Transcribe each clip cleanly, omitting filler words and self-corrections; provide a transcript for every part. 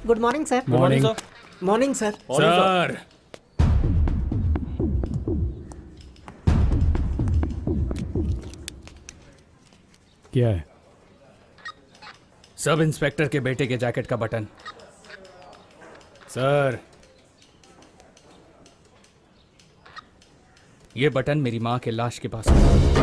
Good morning sir. Morning morning sir. Sir. क्या है? Sub inspector के बेटे के जैकेट का बटन। सर, ये बटन मेरी माँ के लाश के पास है।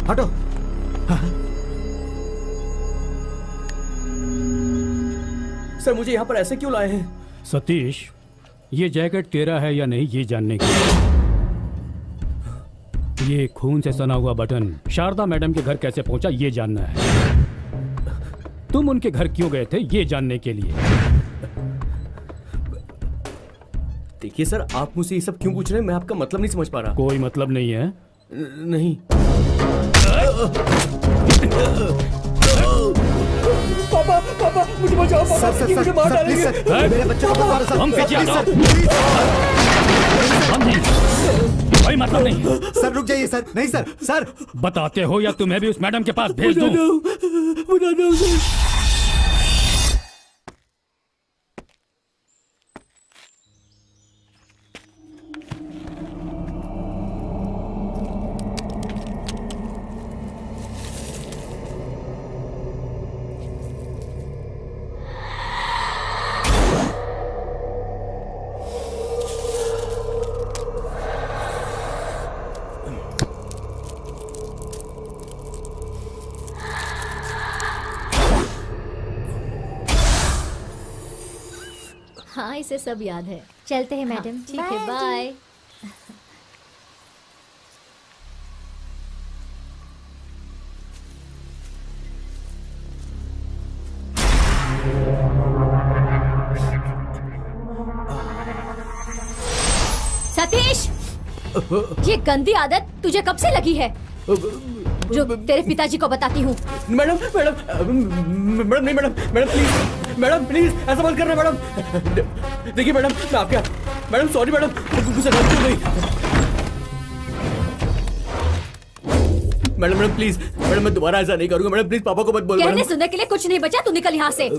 हटो। सर मुझे यहाँ पर ऐसे क्यों लाए हैं? सतीश, ये जैकेट तेरा है या नहीं ये जानने के ये खून से सना हुआ बटन शारदा मैडम के घर कैसे पहुंचा ये जानना है। तुम उनके घर क्यों गए थे ये जानने के लिए। देखिए सर, आप मुझसे ये सब क्यों पूछ रहे हैं? मैं आपका मतलब नहीं समझ पा रहा। कोई मतलब नहीं है? नहीं। पापा पापा मुझे बचाओ पापा, सर, ये मुझे मार डालेंगे। मेरे बच्चे को मारो सर। हम पीछे आ जाओ। हम नहीं, कोई मतलब नहीं। सर रुक जाइए सर। नहीं सर। सर बताते हो या तुम्हें भी उस मैडम के पास भेज दूं? बता दो सर। हाँ, इसे सब याद है। चलते हैं मैडम। ठीक है, बाय। सतीश, ये गंदी आदत तुझे कब से लगी है? जो तेरे पिताजी को बताती हूँ। मैडम मैडम मैडम नहीं madam, madam please, madam please ऐसा मत करना मैडम। देखिए मैडम, मैं आपके मैडम सॉरी मैडम, मुझसे गलती हो गई। मैडम मैडम प्लीज, मैडम मैं दोबारा ऐसा नहीं करूंगा मैडम, प्लीज पापा को मत बोलो। कहने सुनने के लिए कुछ नहीं बचा, तू निकल यहाँ से।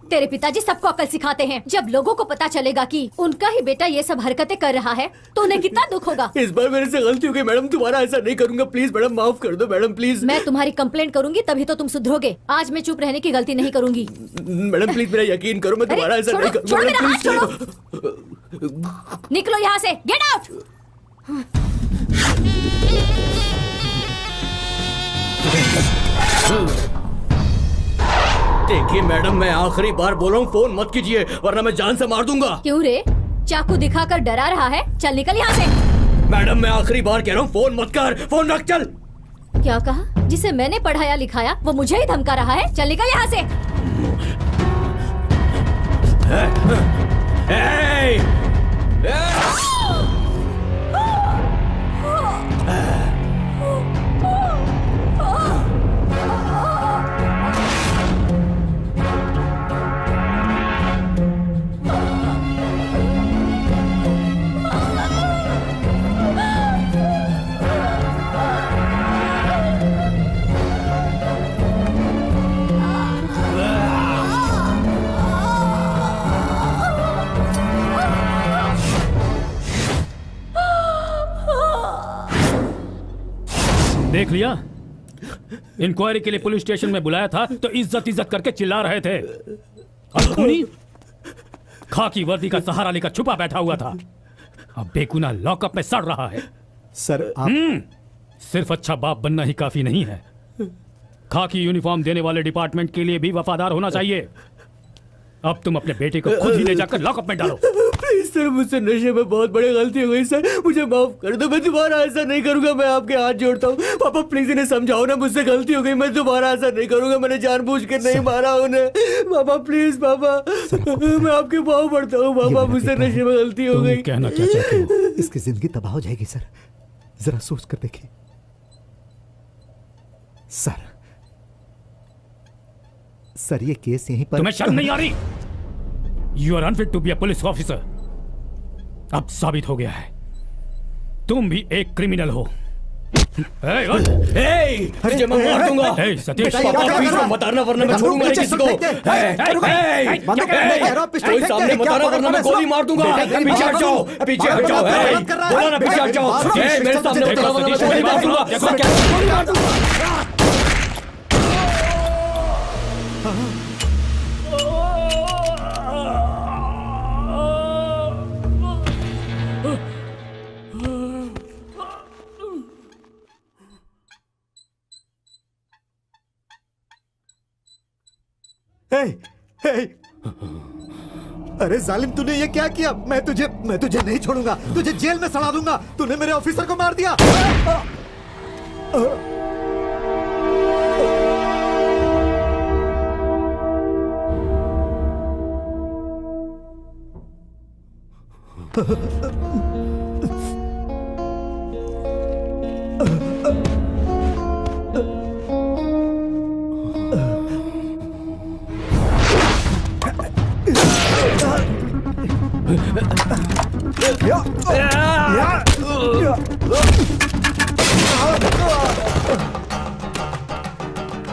तेरे पिताजी सबको अकल सिखाते हैं। जब लोगों को पता चलेगा कि उनका ही बेटा ये सब हरकतें कर रहा है तो उन्हें कितना दुख होगा। इस बार मेरे से गलती हो गई मैडम, दोबारा ऐसा नहीं करूंगा, प्लीज मैडम माफ कर दो मैडम प्लीज। मैं तुम्हारी कंप्लेंट करूंगी तभी तो तुम सुधरोगे। आज मैं चुप रहने की गलती नहीं करूंगी। मैडम प्लीज मेरा यकीन करो, मैं दोबारा ऐसा नहीं करूंगा। छोड़ो मेरा हाथ, प्लीज छोड़ो। निकलो यहाँ से, गेट आउट। देखिए मैडम, मैं आखिरी बार बोल रहा हूँ, फोन मत कीजिए वरना मैं जान से मार दूंगा। क्यों रे, चाकू दिखाकर डरा रहा है? चल निकल यहाँ से। मैडम मैं आखिरी बार कह रहा हूँ, फोन मत कर, फोन रख चल। क्या कहा? जिसे मैंने पढ़ाया लिखाया वो मुझे ही धमका रहा है? चल निकल यहाँ से। देख लिया, इंक्वायरी के लिए पुलिस स्टेशन में बुलाया था तो इज्जत इज्जत करके चिल्ला रहे थे। और खूनी खाकी वर्दी का सहारा लेकर छुपा बैठा हुआ था, अब बेगुनाह लॉकअप में सड़ रहा है। सर आप सिर्फ अच्छा बाप बनना ही काफी नहीं है, खाकी यूनिफॉर्म देने वाले डिपार्टमेंट के लिए भी वफादार होना चाहिए। अब तुम अपने बेटे को खुद ही ले जाकर लॉकअप में डालो। प्लीज सर मुझसे नशे में बहुत बड़ी गलती हो गई सर, मुझे माफ कर दो, मैं दोबारा ऐसा नहीं करूंगा, मैं आपके हाथ जोड़ता हूँ। पापा प्लीज इन्हें समझाओ ना, मुझसे गलती हो गई, मैं दोबारा ऐसा नहीं करूंगा, मैंने जानबूझ के नहीं मारा उन्हें। पापा प्लीज पापा, मैं आपके पाँव पड़ता हूँ पापा, मुझसे नशे में गलती हो गई। कहना क्या चाहते हो? इसकी जिंदगी तबाह हो जाएगी सर, जरा सोच कर देखिए सर। सर ये केस यहीं पर। तुम्हें शर्म नहीं आ रही? You are unfit to be a police officer. अब साबित हो गया है तुम भी एक क्रिमिनल हो। तुझे मैं मार दूंगा। सतीश, पापा प्लीज मत मारना वरना मैं छोड़ूंगा नहीं किसी को। कोई सामने मत आना वरना मैं गोली मार दूंगा। पीछे हट जाओ, पीछे हट जाओ, बोला ना पीछे हट जाओ। मेरे सामने मत आना वरना मैं गोली मार दूंगा, गोली मार दूंगा। अरे जालिम, तूने ये क्या किया? मैं तुझे नहीं छोड़ूंगा, तुझे जेल में सड़ा दूंगा। तूने मेरे ऑफिसर को मार दिया।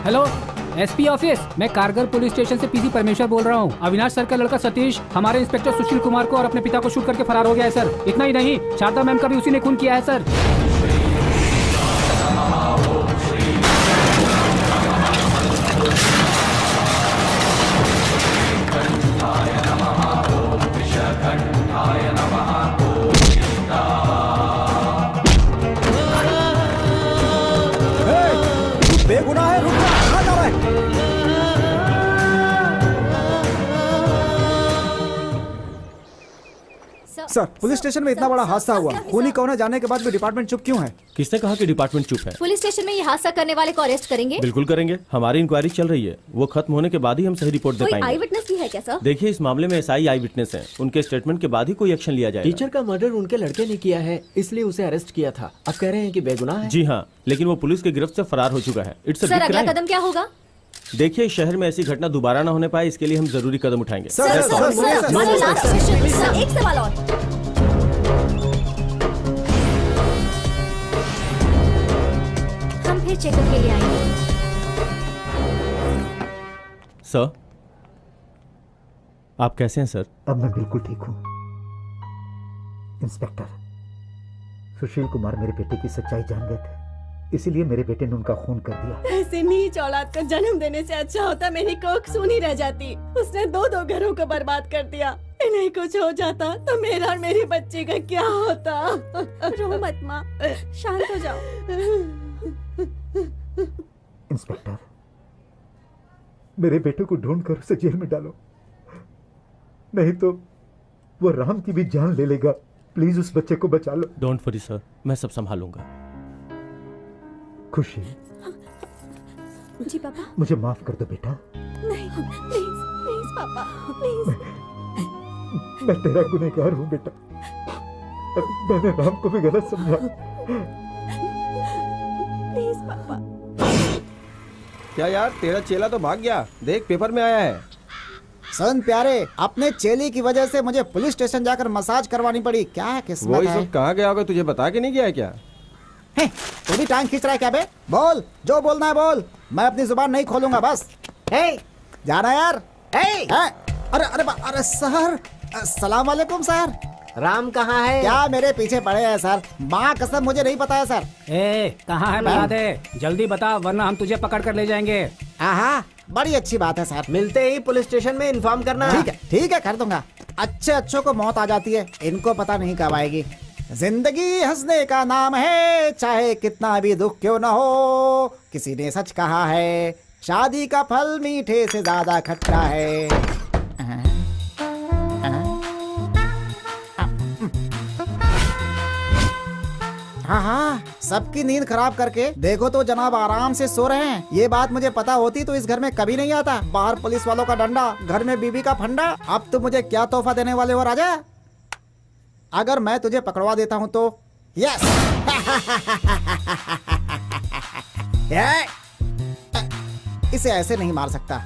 हेलो एसपी ऑफिस, मैं कारगर पुलिस स्टेशन से पीसी परमेश्वर बोल रहा हूँ। अविनाश सर का लड़का सतीश हमारे इंस्पेक्टर सुशील कुमार को और अपने पिता को शूट करके फरार हो गया है सर। इतना ही नहीं, शारदा मैम का भी उसी ने खून किया है सर। बेगुनाह है, रुक जा, कहाँ जा रहा है? सर, पुलिस स्टेशन में इतना बड़ा हादसा हुआ, खूनी कौन है जाने के बाद भी डिपार्टमेंट चुप क्यों है? किसने कहा कि डिपार्टमेंट चुप है? पुलिस स्टेशन में ये हादसा करने वाले को अरेस्ट करेंगे। बिल्कुल करेंगे, हमारी इंक्वायरी चल रही है, वो खत्म होने के बाद ही हम सही रिपोर्ट दे कोई पाएंगे। आई विटनेस भी है क्या सर? देखिए इस मामले में एसआई आई विटनेस हैं, उनके स्टेटमेंट के बाद ही कोई एक्शन लिया जाएगा। टीचर का मर्डर उनके लड़के ने किया है, इसलिए उसे अरेस्ट किया था। अब कह रहे हैं कि बेगुनाह है। जी हाँ, लेकिन वो पुलिस की गिरफ्त से फरार हो चुका है। इट्स अ सर बिग अगला क्राइम। कदम क्या होगा? देखिए इस शहर में ऐसी घटना दोबारा न होने पाए, इसके लिए हम जरूरी कदम उठाएंगे। सर, लास्ट क्वेश्चन, सर एक सवाल और। हम फिर चेकअप के लिए आएंगे। सर, आप कैसे हैं सर? अब मैं बिल्कुल ठीक हूँ। इंस्पेक्टर, सुशील कुमार मेरे बेटे की सच्चाई जान गए थे, इसीलिए मेरे बेटे ने उनका खून कर दिया। ऐसे नीच औलाद को जन्म देने से अच्छा होता मेरी कोख सूनी रह जाती। उसने दो घरों को बर्बाद कर दिया। इन्हें कुछ हो जाता तो मेरा और मेरी बच्ची का क्या होता? रो मत माँ, शांत हो जाओ। इंस्पेक्टर, मेरे बेटे को ढूंढकर उसे जेल में डालो, नहीं तो वो राम की भी जान ले लेगा। प्लीज उस बच्चे को बचा लो। डोंट वरी सर, मैं सब संभालूंगा। खुशी, जी पापा। मुझे माफ कर दो बेटा। नहीं प्लीज प्लीज पापा प्लीज। मैं तेरा गुनहगार हूँ बेटा, मैंने राम को भी गलत समझा। प्लीज पापा। क्या यार, तेरा चेला तो भाग गया, देख पेपर में आया है। सन प्यारे, अपने चेली की वजह से मुझे पुलिस स्टेशन जाकर मसाज करवानी पड़ी। क्या किस्मत वही है। सब कहाँ गया होगा, तुझे बता के नहीं गया है क्या? तू भी टांग खींच रहा है क्या बे? बोल, जो बोलना है बोल, मैं अपनी जुबान नहीं खोलूंगा बस। जाना यार। अरे सर, अस्सलाम वालेकुम सर। राम कहाँ है? क्या मेरे पीछे पड़े हैं सर? माँ कसम मुझे नहीं पता है सर। कहाँ है बता दे, जल्दी बता वरना हम तुझे पकड़ कर ले जाएंगे। हाँ, बड़ी अच्छी बात है सर। मिलते ही पुलिस स्टेशन में इन्फॉर्म करना। ठीक है कर दूंगा। अच्छों को मौत आ जाती है, इनको पता नहीं कब आएगी। जिंदगी हंसने का नाम है, चाहे कितना भी दुख क्यों ना हो। किसी ने सच कहा है, शादी का फल मीठे से ज्यादा खट्टा है। सबकी नींद खराब करके देखो तो जनाब आराम से सो रहे हैं। ये बात मुझे पता होती तो इस घर में कभी नहीं आता। बाहर पुलिस वालों का डंडा, घर में बीबी का फंडा। अब तुम मुझे क्या तोहफा देने वाले हो राजा? अगर मैं तुझे पकड़वा देता हूँ तो? यस। इसे ऐसे नहीं मार सकता।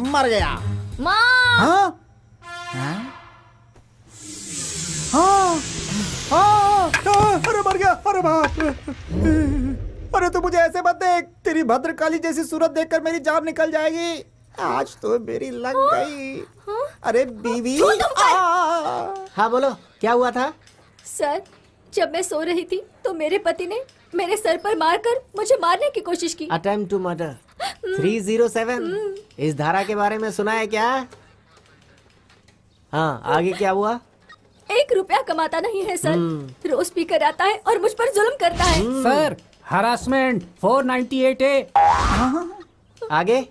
मर गया। माँ। हाँ? अरे मर गया। अरे बाप। अरे तू मुझे ऐसे मत देख। तेरी भद्रकाली जैसी सूरत देखकर मेरी जान निकल जाएगी। आज तो मेरी लग गई। अरे बीवी। हाँ बोलो, क्या हुआ था? सर, जब मैं सो रही थी तो मेरे पति ने मेरे सर पर मारकर मुझे मारने की कोशिश की। Attempt to murder 307। इस धारा के बारे में सुना है क्या? हाँ, आगे क्या हुआ? 1 रुपया कमाता नहीं है सर, रोज पी कर आता है और मुझ पर जुल्म करता है। Sir, harassment 498A। आगे?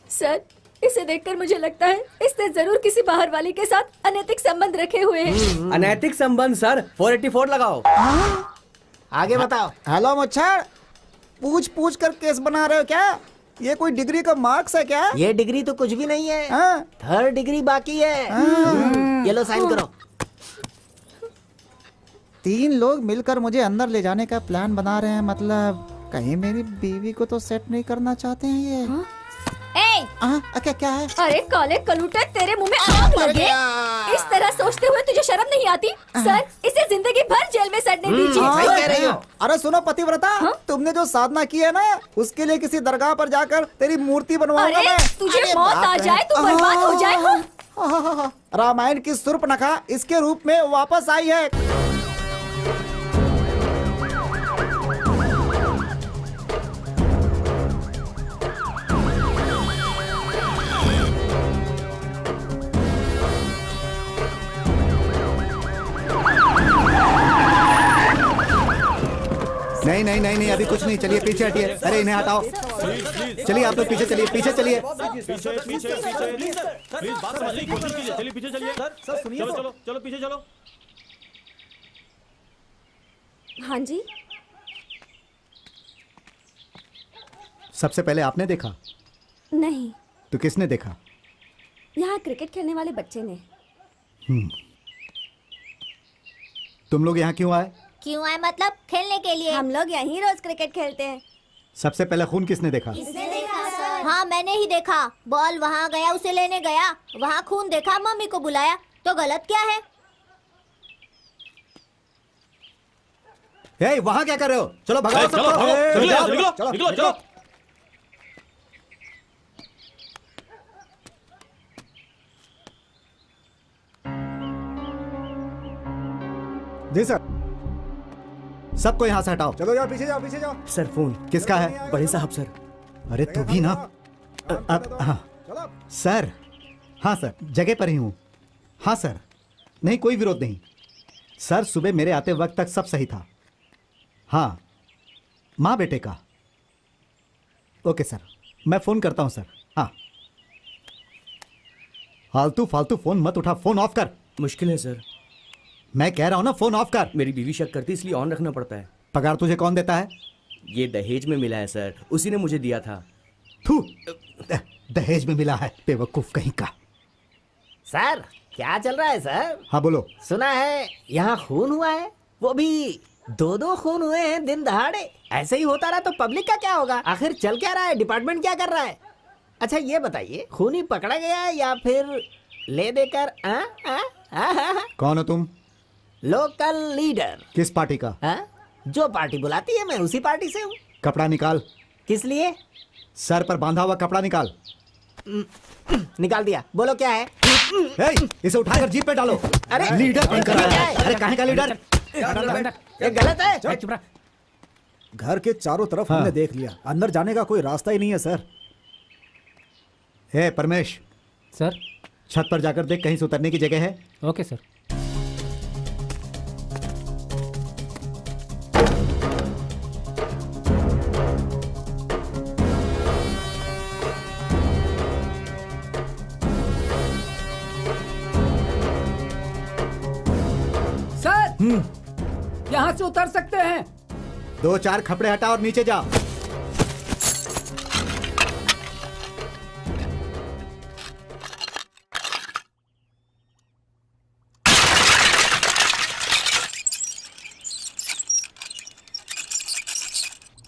सर, इसे देखकर मुझे लगता है इसने जरूर किसी बाहर वाली के साथ अनैतिक संबंध रखे हुए हैं। अनैतिक संबंध सर, 484 लगाओ। आगे बताओ। हेलो मुच्छर, पूछ पूछ कर केस बना रहे हो क्या? ये कोई डिग्री का मार्क्स है क्या? ये डिग्री तो कुछ भी नहीं है। हाँ? 3rd डिग्री बाकी है। ये लो साइन करो। 3 लोग मिलकर मुझे अंदर ले जाने का प्लान बना रहे हैं। मतलब कहीं मेरी बीवी को तो सेट नहीं करना चाहते हैं ये। क्या है? अरे काले कलूटे, तेरे मुंह में आग लगे। इस तरह सोचते हुए तुझे शर्म नहीं आती? सर, इसे जिंदगी भर जेल में सड़ने दीजिए। सही कह रही हो। अरे सुनो पतिव्रता, तुमने जो साधना की है ना, उसके लिए किसी दरगाह पर जाकर तेरी मूर्ति बनवाऊंगा मैं। तुझे अरे मौत बाप आ रे। जाए तो बर्बाद हो जाए। रामायण की शूर्पणखा इसके रूप में वापस आई है। नहीं नहीं नहीं नहीं, अभी कुछ नहीं। चलिए पीछे हटिए। अरे इन्हें हटाओ। चलिए आप लोग पीछे चलिए, पीछे चलिए। चलो पीछे चलो। हाँ जी। सबसे पहले आपने देखा नहीं, तो किसने देखा? यहाँ क्रिकेट खेलने वाले बच्चे ने। तुम लोग यहाँ क्यों आए? क्यों आए मतलब? खेलने के लिए। हम लोग यहीं रोज क्रिकेट खेलते हैं। सबसे पहले खून किसने देखा? हाँ, मैंने ही देखा। बॉल वहाँ गया, उसे लेने गया, वहाँ खून देखा, मम्मी को बुलाया। तो गलत क्या है? हे, वहाँ क्या कर रहे हो? चलो भगाओ सबको। निकलो। जी सर। सबको यहाँ से हटाओ। चलो यार, पीछे जाओ, पीछे जाओ। सर फोन किसका है? बड़े साहब सर। अरे तू भी ना। हाँ सर। हाँ सर, जगह पर ही हूँ। हाँ सर, नहीं कोई विरोध नहीं सर। सुबह मेरे आते वक्त तक सब सही था। हाँ, माँ बेटे का। ओके सर, मैं फोन करता हूँ सर। हाँ, फालतू फालतू फोन मत उठा। फोन ऑफ कर। मुश्किल है सर। मैं कह रहा हूँ ना, फोन ऑफ कर। मेरी बीवी शक करती इसलिए ऑन रखना पड़ता है। पगार तुझे कौन देता है? ये दहेज में मिला है सर, उसी ने मुझे दिया था। थू, दहेज में मिला है, बेवकूफ कहीं का। सर, क्या चल रहा है सर? हाँ बोलो। सुना है यहाँ खून हुआ है, वो भी 2 खून हुए हैं दिन दहाड़े। ऐसे ही होता रहा तो पब्लिक का क्या होगा? आखिर चल क्या रहा है? डिपार्टमेंट क्या कर रहा है? अच्छा ये बताइए, खूनी पकड़ा गया या फिर ले देकर? कौन हो तुम? Local leader. किस पार्टी का? जो पार्टी बुलाती है मैं उसी पार्टी से हूँ। कपड़ा निकाल। किस लिए? सर पर बांधा हुआ कपड़ा निकाल। निकाल दिया। बोलो क्या है? इसे उठाकर जीप पे डालो। अरे लीडर बनकर आया है। अरे कहाँ का लीडर? ये गलत है। घर के चारों तरफ हमने देख लिया, अंदर जाने का कोई रास्ता ही नहीं है सर। हे परमेश, सर। छत पर जाकर देख, कहीं से उतरने की जगह है। Okay sir. यहाँ से उतर सकते हैं। 2-4 खपड़े हटा और नीचे जा।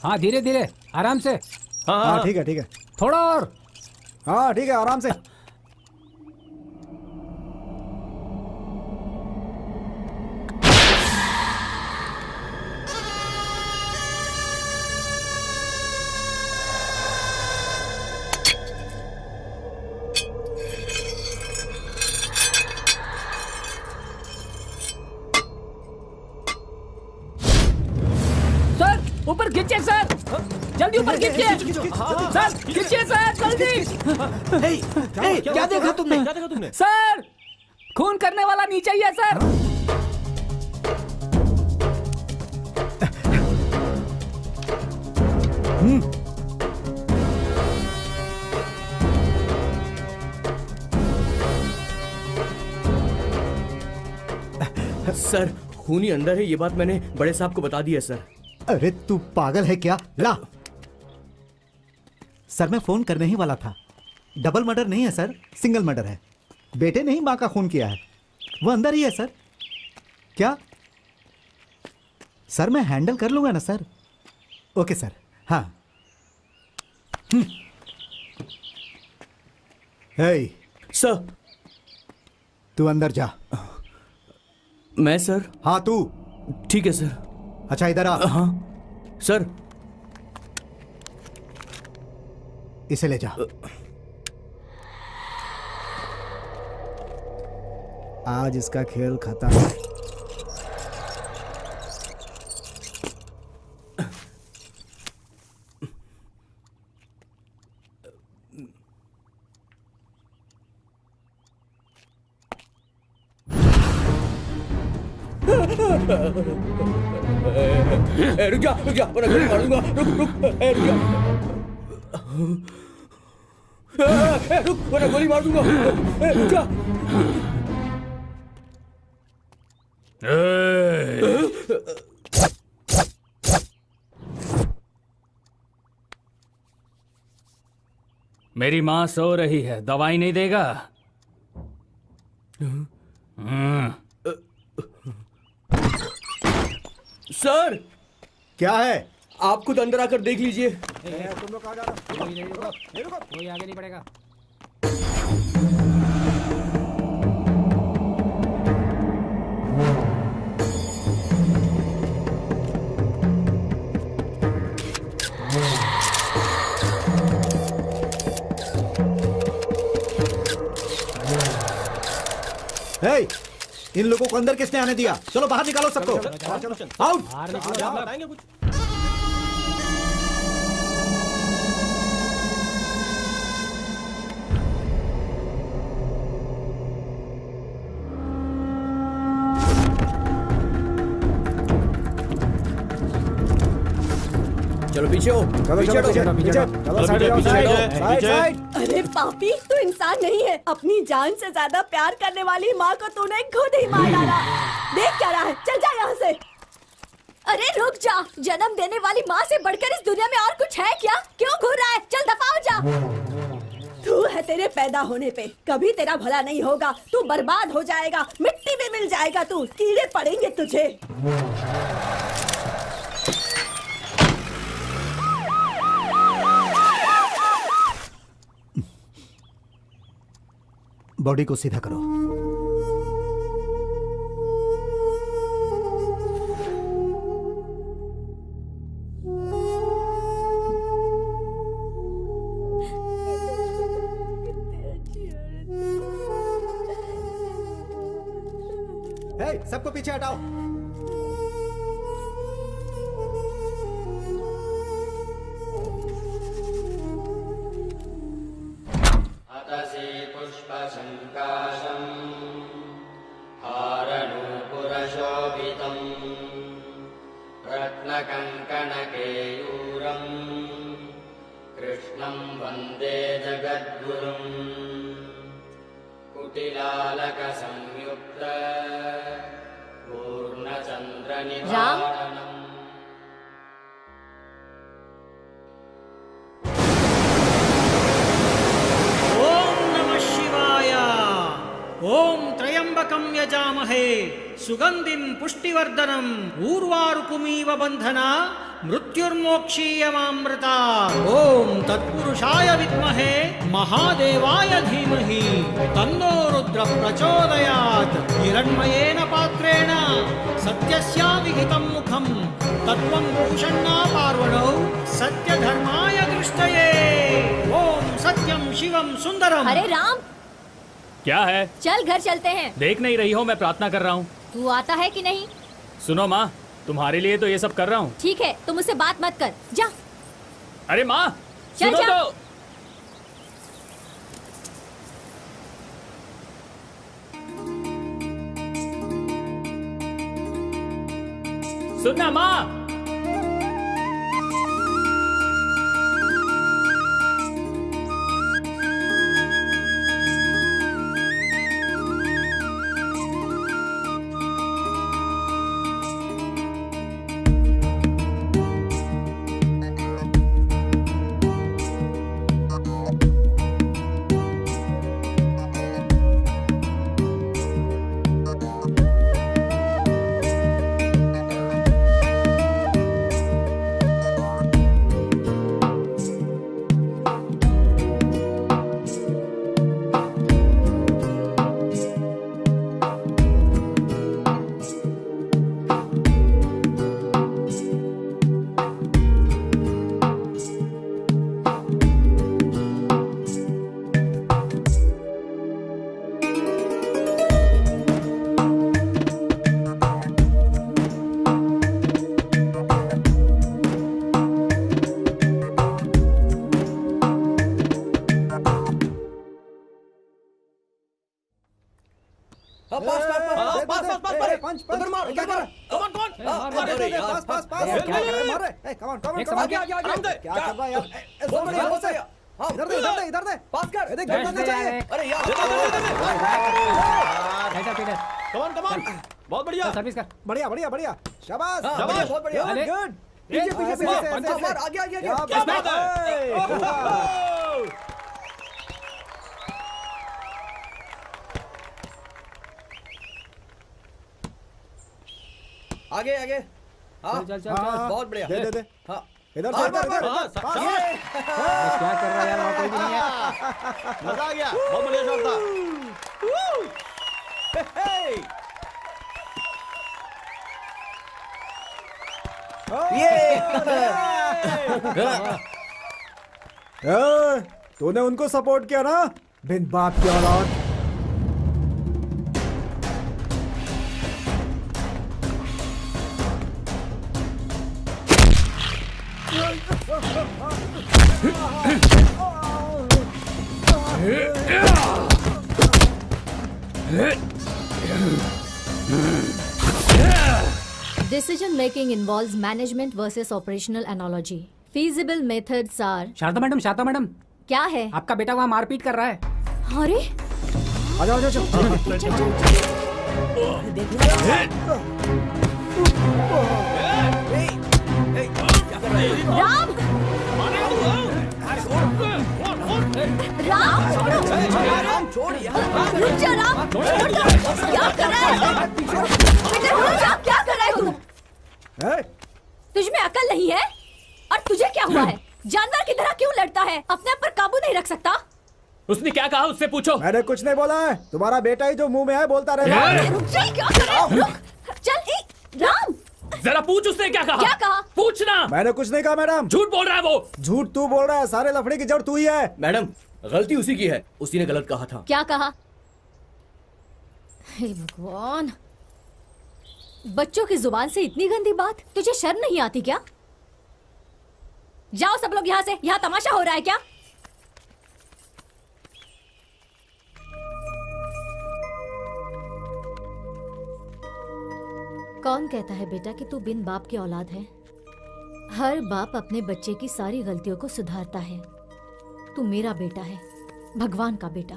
हाँ धीरे धीरे, आराम से। हाँ ठीक है ठीक है। थोड़ा और। हाँ ठीक है, आराम से। सर ऊपर खींचिए सर, जल्दी ऊपर खींचिए सर, खींचिए सर जल्दी। क्या देखा तुमने? सर खून करने वाला नीचे ही है सर। सर खूनी अंदर है, ये बात मैंने बड़े साहब को बता दी है सर। अरे तू पागल है क्या? ला। सर मैं फोन करने ही वाला था। डबल मर्डर नहीं है सर, सिंगल मर्डर है। बेटे ने ही मां का खून किया है, वो अंदर ही है सर। क्या सर मैं हैंडल कर लूंगा ना सर? Okay sir. हाँ हे सर तू अंदर जा। मैं सर? हाँ तू। ठीक है सर। अच्छा इधर आ। हाँ सर। इसे ले जा। आज इसका खेल खत्म है। रुक जा वरना गोली मार दूंगा। रुक वरना गोली मार दूंगा। रुक जा। मेरी माँ सो रही है, दवाई नहीं देगा? सर क्या है? आप खुद अंदर आकर देख लीजिए। तुम लोग कहाँ जा रहे हो? कोई आगे नहीं बढ़ेगा। हे, इन लोगों को अंदर किसने आने दिया? चलो बाहर निकालो सबको। आउट। बताएंगे कुछ। चलो पीछे हो। अरे पापी, तू इंसान नहीं है। अपनी जान से ज्यादा प्यार करने वाली माँ को तूने खुद ही मार डाला। देख क्या रहा है, चल जा यहाँ से। अरे रुक जा, जन्म देने वाली माँ से बढ़कर इस दुनिया में और कुछ है क्या? क्यों घूर रहा है? चल दफा हो जा। तू है तेरे पैदा होने पे, कभी तेरा भला नहीं होगा। तू बर्बाद हो जाएगा, मिट्टी में मिल जाएगा तू, कीड़े पड़ेंगे तुझे। बॉडी को सीधा करो। हे, सबको पीछे हटाओ। रत्नकङ्कणकेयूरम् कृष्णं वन्दे जगद्गुरुम् कुटिलालकसंयुक्त पूर्णचन्द्रार्कमण्डितम् दुःखनिवारणम् ओम नमः शिवाय। ओम त्र्यंबकं यजामहे सुगंधिं पुष्टिवर्धनम् ऊर्वारुकमिव बन्धना मृत्युर्मोक्षीयमामृता। ओम तत्पुरुषाय विद्महे महादेवाय धीमहि तन्नो रुद्र प्रचोदयात्। हिरण्मयेन पात्रेण सत्यस्याविहितं मुखं तत्त्वं पूषण्णा पार्वणौ सत्यधर्माय दृष्टये। ओम सत्यं शिवं सुंदरम्। अरे राम, क्या है? चल घर चलते हैं। देख नहीं रही हो मैं प्रार्थना कर रहा हूँ। तू आता है कि नहीं? सुनो माँ, तुम्हारे लिए तो ये सब कर रहा हूँ। ठीक है, तुम मुझसे बात मत कर, जा। अरे माँ चल सुनो जा। तो। सुनना माँ। बहुत बढ़िया सर्विस कर। बढ़िया बढ़िया बढ़िया, शाबाश शाबाश, बहुत बढ़िया। अरे, गुड। पीछे, पीछे, ऐसे, पीछे, ऐसे, पंचा ऐसे, मार, ऐसे। आगे, आगे, आगे। क्या क्या बात बात है? आगे आगे। हाँ चल, चल, हाँ, चल। बहुत बढ़िया। दे दे दे। हाँ इधर हाँ, से इधर हाँ, इधर हाँ, इधर। शाबाश। क्या कर रहा है यार, वहाँ कोई भी नहीं है। मजा आ गया, बहुत बढ़िया शॉट था। हे, हे। तूने उनको सपोर्ट किया ना, बिन बाप की औलाद। Decision making involves management versus operational analogy. Feasible methods are. Sharda madam क्या है? आपका बेटा वहाँ मारपीट कर रहा है। अरे आजा आजा आजा। राम, राम छोड़ो। रुक जा राम, क्या कर रहा है? बेटा रुक जा, क्या कर रहा है तू? तुझ में अकल नहीं है? और तुझे क्या हुआ है? जानवर की तरह क्यों लड़ता है? अपने आप पर काबू नहीं रख सकता? उसने क्या कहा उससे पूछो। मैंने कुछ नहीं बोला है, तुम्हारा बेटा ही जो मुंह में है बोलता रहेगा। रुक जा, क्या कर रहा है? रुक, चल राम। जरा पूछ उसने क्या कहा। क्या कहा? पूछना। मैंने कुछ नहीं कहा मैडम। झूठ बोल रहा है वो। झूठ तू बोल रहा है, सारे लफड़े की जड़ तू ही है। मैडम गलती उसी की है, उसी ने गलत कहा था। क्या कहा? हे भगवान, बच्चों की जुबान से इतनी गंदी बात, तुझे शर्म नहीं आती क्या? जाओ सब लोग यहाँ से, यहाँ तमाशा हो रहा है क्या? कौन कहता है बेटा कि तू बिन बाप की औलाद है? हर बाप अपने बच्चे की सारी गलतियों को सुधारता है। तू मेरा बेटा है, भगवान का बेटा।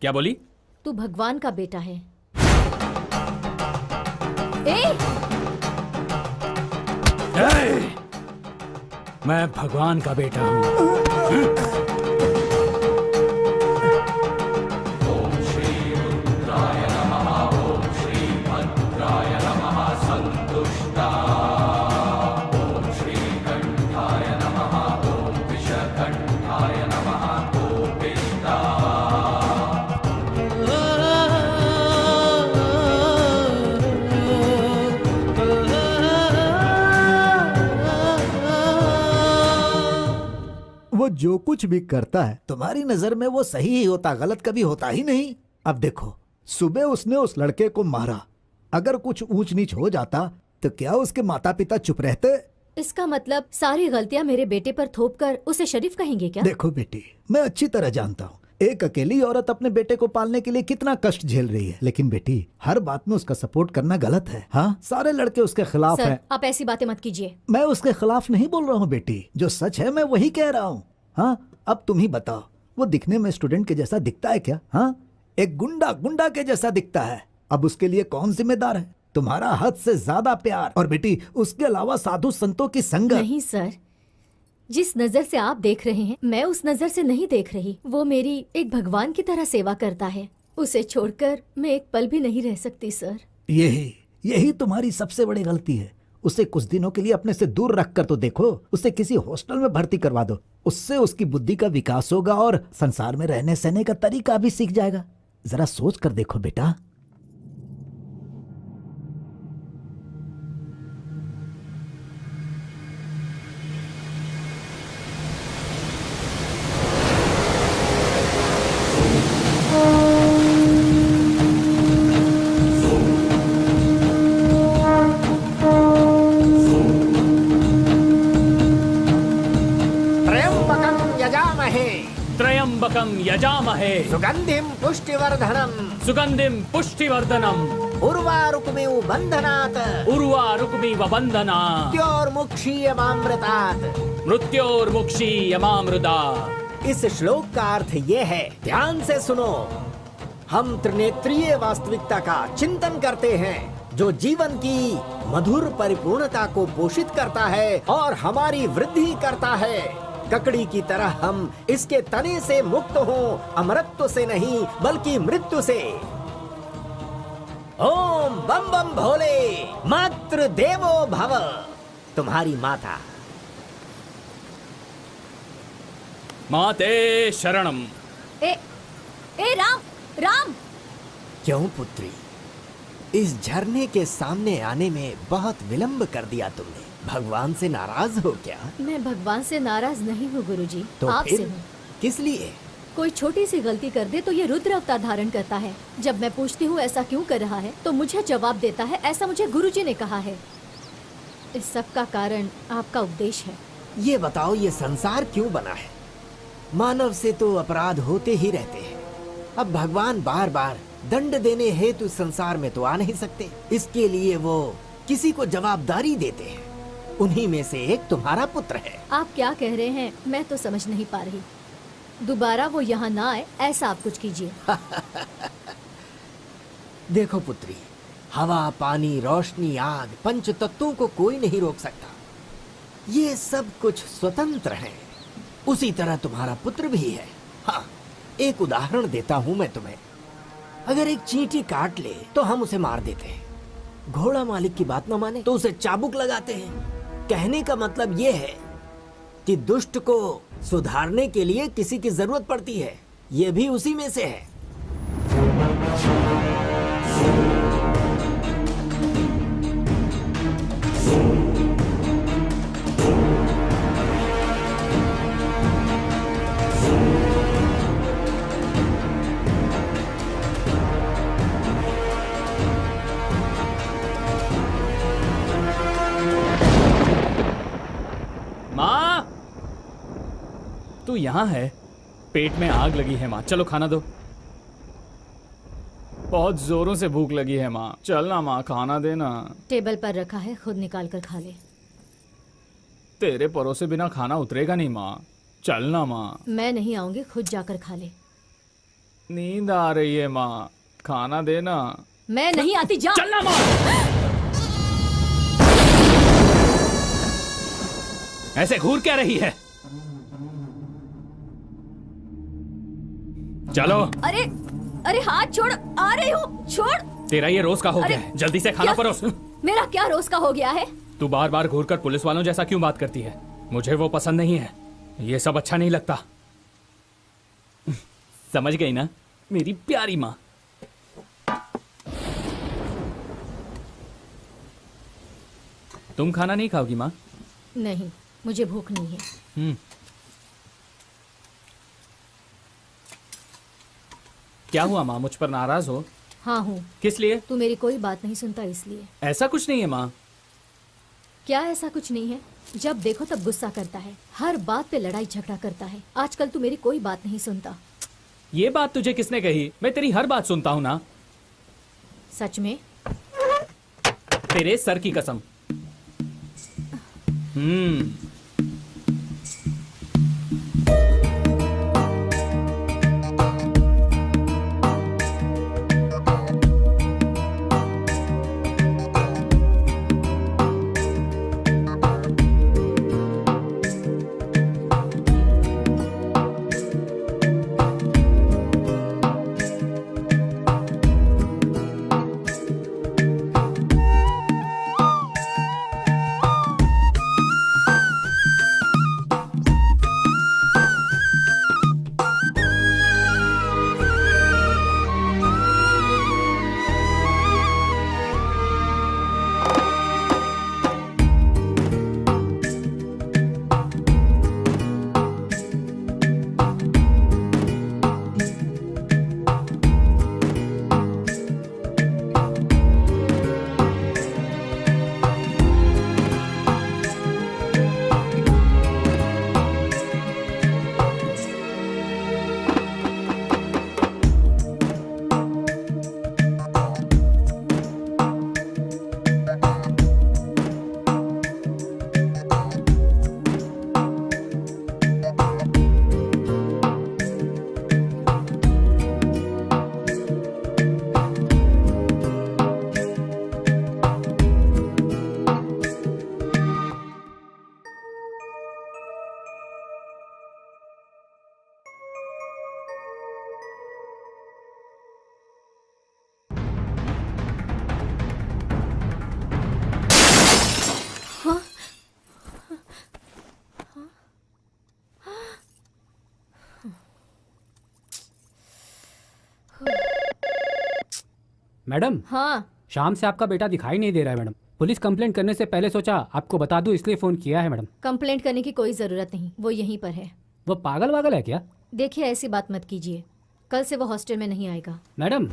क्या बोली? तू भगवान का बेटा है। मैं भगवान का बेटा हूँ। वो जो कुछ भी करता है तुम्हारी नजर में वो सही ही होता, गलत कभी होता ही नहीं। अब देखो, सुबह उसने उस लड़के को मारा, अगर कुछ ऊंच नीच हो जाता तो क्या उसके माता पिता चुप रहते? इसका मतलब सारी गलतियां मेरे बेटे पर थोप कर उसे शरीफ कहेंगे क्या? देखो बेटी, मैं अच्छी तरह जानता हूँ एक अकेली औरत अपने बेटे को पालने के लिए कितना कष्ट झेल रही है, लेकिन बेटी हर बात में उसका सपोर्ट करना गलत है। हाँ, सारे लड़के उसके खिलाफ सर, हैं। आप ऐसी बातें मत कीजिए। मैं उसके खिलाफ नहीं बोल रहा हूँ बेटी, जो सच है मैं वही कह रहा हूँ। हाँ, अब तुम ही बताओ, वो दिखने में स्टूडेंट के जैसा दिखता है क्या? हाँ, एक गुंडा के जैसा दिखता है। अब उसके लिए कौन जिम्मेदार है? तुम्हारा हद से ज्यादा प्यार, और बेटी उसके अलावा साधु संतों की संगत। नहीं सर, जिस नजर से आप देख रहे हैं मैं उस नजर से नहीं देख रही। वो मेरी एक भगवान की तरह सेवा करता है, उसे छोड़कर मैं एक पल भी नहीं रह सकती सर। यही तुम्हारी सबसे बड़ी गलती है। उसे कुछ दिनों के लिए अपने से दूर रख कर तो देखो, उसे किसी हॉस्टल में भर्ती करवा दो, उससे उसकी बुद्धि का विकास होगा और संसार में रहने सहने का तरीका भी सीख जाएगा। जरा सोच कर देखो बेटा। त्र्यंबकम यजामहे सुगंधिम पुष्टिवर्धनम पुष्टिवर्धनम उर्वारुकमिव बंधनात् उर्वारुकमिव बंधनात् मृत्योर्मुक्षीयमामृतात् मृत्योर्मुक्षीयमामृता। इस श्लोक का अर्थ ये है, ध्यान से सुनो। हम त्रिनेत्रीय वास्तविकता का चिंतन करते हैं जो जीवन की मधुर परिपूर्णता को पोषित करता है और हमारी वृद्धि करता है। ककड़ी की तरह हम इसके तने से मुक्त हों, अमरत्व से नहीं बल्कि मृत्यु से। ओम बम बम भोले, मातृ देवो भव। तुम्हारी माता। माते शरणम। ए राम, राम। क्यों पुत्री, इस झरने के सामने आने में बहुत विलंब कर दिया तुमने। भगवान से नाराज हो क्या? मैं भगवान से नाराज नहीं हूँ गुरुजी, तो आपसे फिर हूँ। किस लिए? कोई छोटी सी गलती कर दे तो ये रुद्र अवतार धारण करता है। जब मैं पूछती हूँ ऐसा क्यों कर रहा है तो मुझे जवाब देता है ऐसा मुझे गुरुजी ने कहा है। इस सब का कारण आपका उपदेश है। ये बताओ, ये संसार क्यों बना है? मानव से तो अपराध होते ही रहते हैं। अब भगवान बार बार दंड देने हेतु संसार में तो आ नहीं सकते, इसके लिए वो किसी को जवाबदारी देते हैं। उन्हीं में से एक तुम्हारा पुत्र है। आप क्या कह रहे हैं मैं तो समझ नहीं पा रही। दोबारा वो यहाँ ना आए ऐसा आप कुछ कीजिए। देखो पुत्री, हवा, पानी, रोशनी, आग, पंच तत्वों को कोई नहीं रोक सकता। ये सब कुछ स्वतंत्र हैं। उसी तरह तुम्हारा पुत्र भी है। हाँ, एक उदाहरण देता हूँ मैं तुम्हें। अगर एक चींटी काट ले तो हम उसे मार देते हैं। घोड़ा मालिक की बात न माने तो उसे चाबुक लगाते हैं। कहने का मतलब ये है कि दुष्ट को सुधारने के लिए किसी की जरूरत पड़ती है। ये भी उसी में से है। माँ, तू यहाँ है? पेट में आग लगी है माँ, चलो खाना दो। बहुत जोरों से भूख लगी है माँ, चल ना माँ, खाना देना। टेबल पर रखा है, खुद निकाल कर खा ले। तेरे परोसे बिना खाना उतरेगा नहीं माँ, चल ना माँ। मैं नहीं आऊंगी, खुद जाकर खा ले। नींद आ रही है माँ, खाना देना। मैं नहीं आती, जा। चल ना माँ। ऐसे घूर क्या रही है? चलो। अरे अरे हाथ छोड़, आ रही हूँ, छोड़। तेरा ये रोज का हो गया है, जल्दी से खाना क्या? परोस। मेरा क्या रोज का हो गया है? तू बार बार घूर कर पुलिस वालों जैसा क्यों बात करती है? मुझे वो पसंद नहीं है, ये सब अच्छा नहीं लगता। समझ गई ना मेरी प्यारी माँ? तुम खाना नहीं खाओगी माँ? नहीं, मुझे भूख नहीं है। क्या हुआ माँ, मुझ पर नाराज हो? हाँ हूँ। किस लिए? तू मेरी कोई बात नहीं सुनता इसलिए। ऐसा कुछ नहीं है माँ। क्या ऐसा कुछ नहीं है? जब देखो तब गुस्सा करता है, हर बात पे लड़ाई झगड़ा करता है। आजकल तू मेरी कोई बात नहीं सुनता। ये बात तुझे किसने कही? मैं तेरी हर बात सुनता हूँ ना। सच में? तेरे सर की कसम। मैडम, हाँ। शाम से आपका बेटा दिखाई नहीं दे रहा है मैडम। पुलिस कंप्लेंट करने से पहले सोचा आपको बता दूं, इसलिए फोन किया है मैडम। कंप्लेंट करने की कोई जरूरत नहीं, वो यहीं पर है। वो पागल वागल है क्या? देखिए ऐसी बात मत कीजिए, कल से वो हॉस्टल में नहीं आएगा। मैडम,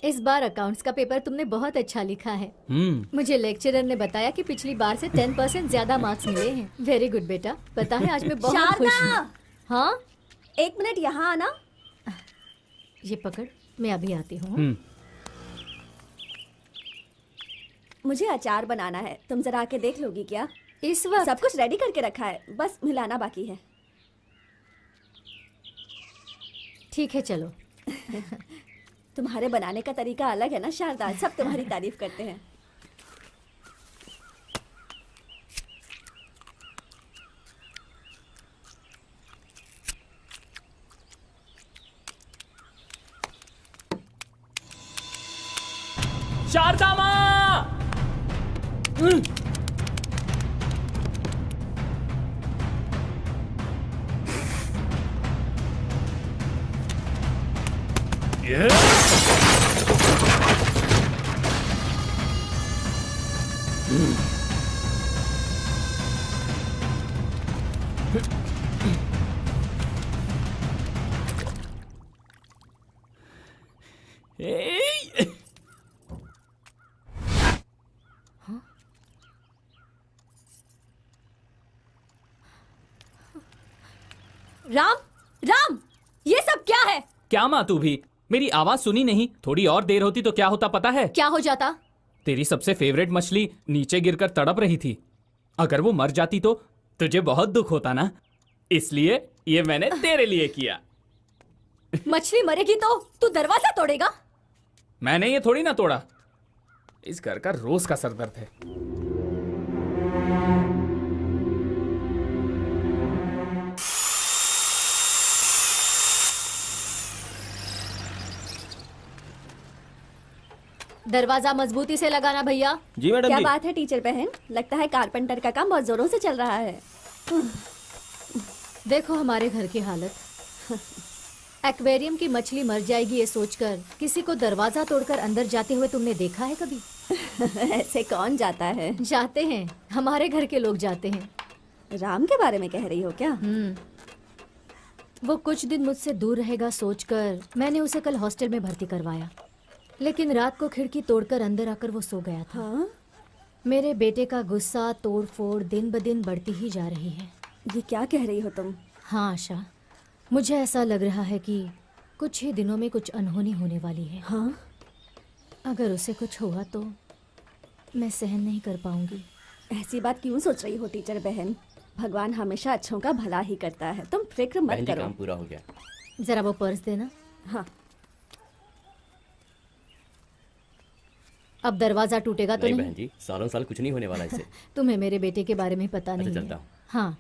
इस बार अकाउंट्स का पेपर तुमने बहुत अच्छा लिखा है। मुझे लेक्चरर ने बताया कि पिछली बार से 10% ज्यादा मार्क्स मिले हैं। वेरी गुड बेटा, पता है आज मैं बहुत खुश हूँ। हाँ, 1 मिनट यहाँ आना। ये पकड़, मैं अभी आती हूँ। मुझे अचार बनाना है, तुम जरा आके देख लोगी क्या? इस वक्त सब कुछ रेडी करके रखा है, बस मिलाना बाकी है। ठीक है, चलो। तुम्हारे बनाने का तरीका अलग है ना शारदा, सब तुम्हारी तारीफ करते हैं। शारदा माँ! राम, राम, ये सब क्या है? क्या माँ तू भी? मेरी आवाज सुनी नहीं? थोड़ी और देर होती तो क्या होता पता है? क्या हो जाता? तेरी सबसे फेवरेट मछली नीचे गिरकर तड़प रही थी। अगर वो मर जाती तो तुझे बहुत दुख होता ना, इसलिए ये मैंने तेरे लिए किया। मछली मरेगी तो तू दरवाजा तोड़ेगा? मैंने ये थोड़ी ना तोड़ा, इस घर का रोज का सरदर्द है। दरवाजा मजबूती से लगाना भैया। जी मैडम क्या जी। बात है टीचर बहन, लगता है कारपेंटर का काम बहुत जोरों से चल रहा है। देखो हमारे घर की हालत। एक्वेरियम की मछली मर जाएगी ये सोचकर किसी को दरवाजा तोड़कर अंदर जाते हुए तुमने देखा है कभी? ऐसे कौन जाता है? जाते हैं, हमारे घर के लोग जाते हैं। राम के बारे में कह रही हो क्या? वो कुछ दिन मुझसे दूर रहेगा सोचकर मैंने उसे कल हॉस्टल में भर्ती करवाया, लेकिन रात को खिड़की तोड़कर अंदर आकर वो सो गया था। हाँ? मेरे बेटे का गुस्सा तोड़ फोड़ दिन ब दिन बढ़ती ही जा रही है। ये क्या कह रही हो तुम? हाँ आशा, मुझे ऐसा लग रहा है कि कुछ ही दिनों में कुछ अनहोनी होने वाली है। हाँ? अगर उसे कुछ हुआ तो मैं सहन नहीं कर पाऊंगी। ऐसी बात क्यों सोच रही हो टीचर बहन? भगवान हमेशा अच्छों का भला ही करता है, तुम फिक्र मत करो। काम पूरा हो गया। जरा वो पर्स देना। हाँ। अब दरवाजा टूटेगा तो नहीं नहीं? बहन जी, सालों साल कुछ नहीं होने वाला इससे। तुम्हें मेरे बेटे के बारे में पता नहीं चलता है। हूँ। हाँ,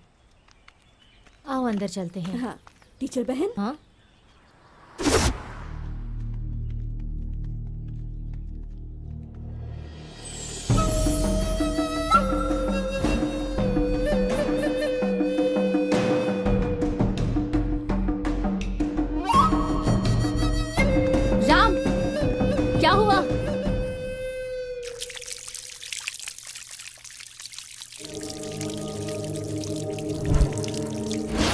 आओ अंदर चलते हैं। हाँ टीचर बहन, हाँ, राम, क्या हुआ?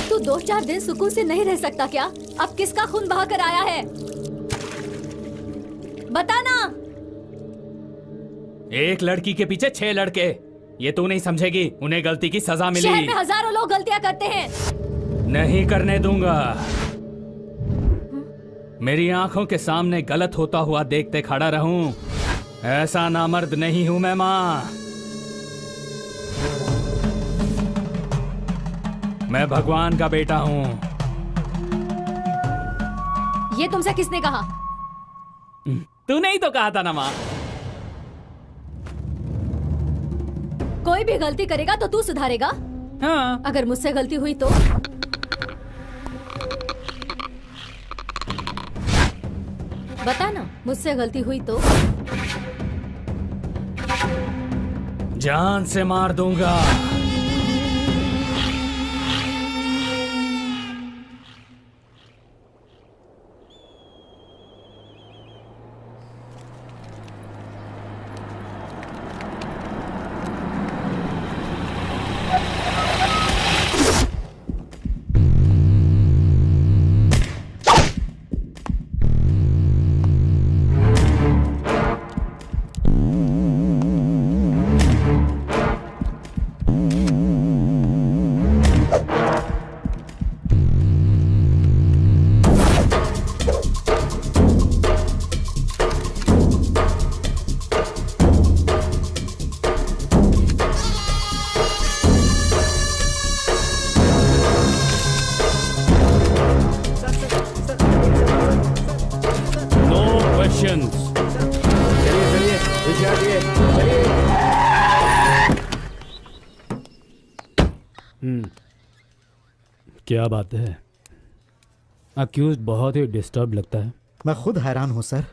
तू 2-4 दिन सुकून से नहीं रह सकता क्या? अब किसका खून बहा कर आया है? बता ना। एक लड़की के पीछे 6 लड़के, ये तू नहीं समझेगी। उन्हें गलती की सजा शहर मिली। में हजारों लोग गलतियां करते हैं। नहीं करने दूंगा। मेरी आंखों के सामने गलत होता हुआ देखते खड़ा रहूं, ऐसा नामर्द नहीं हूं मैं मां। मैं भगवान का बेटा हूं। ये तुमसे किसने कहा? तू नहीं तो कहा था ना मां। कोई भी गलती करेगा तो तू सुधारेगा? हाँ। अगर मुझसे गलती हुई तो? बता ना, मुझसे गलती हुई तो? जान से मार दूंगा। क्या बात है? अक्यूज बहुत ही डिस्टर्ब लगता है। मैं खुद हैरान हूं सर।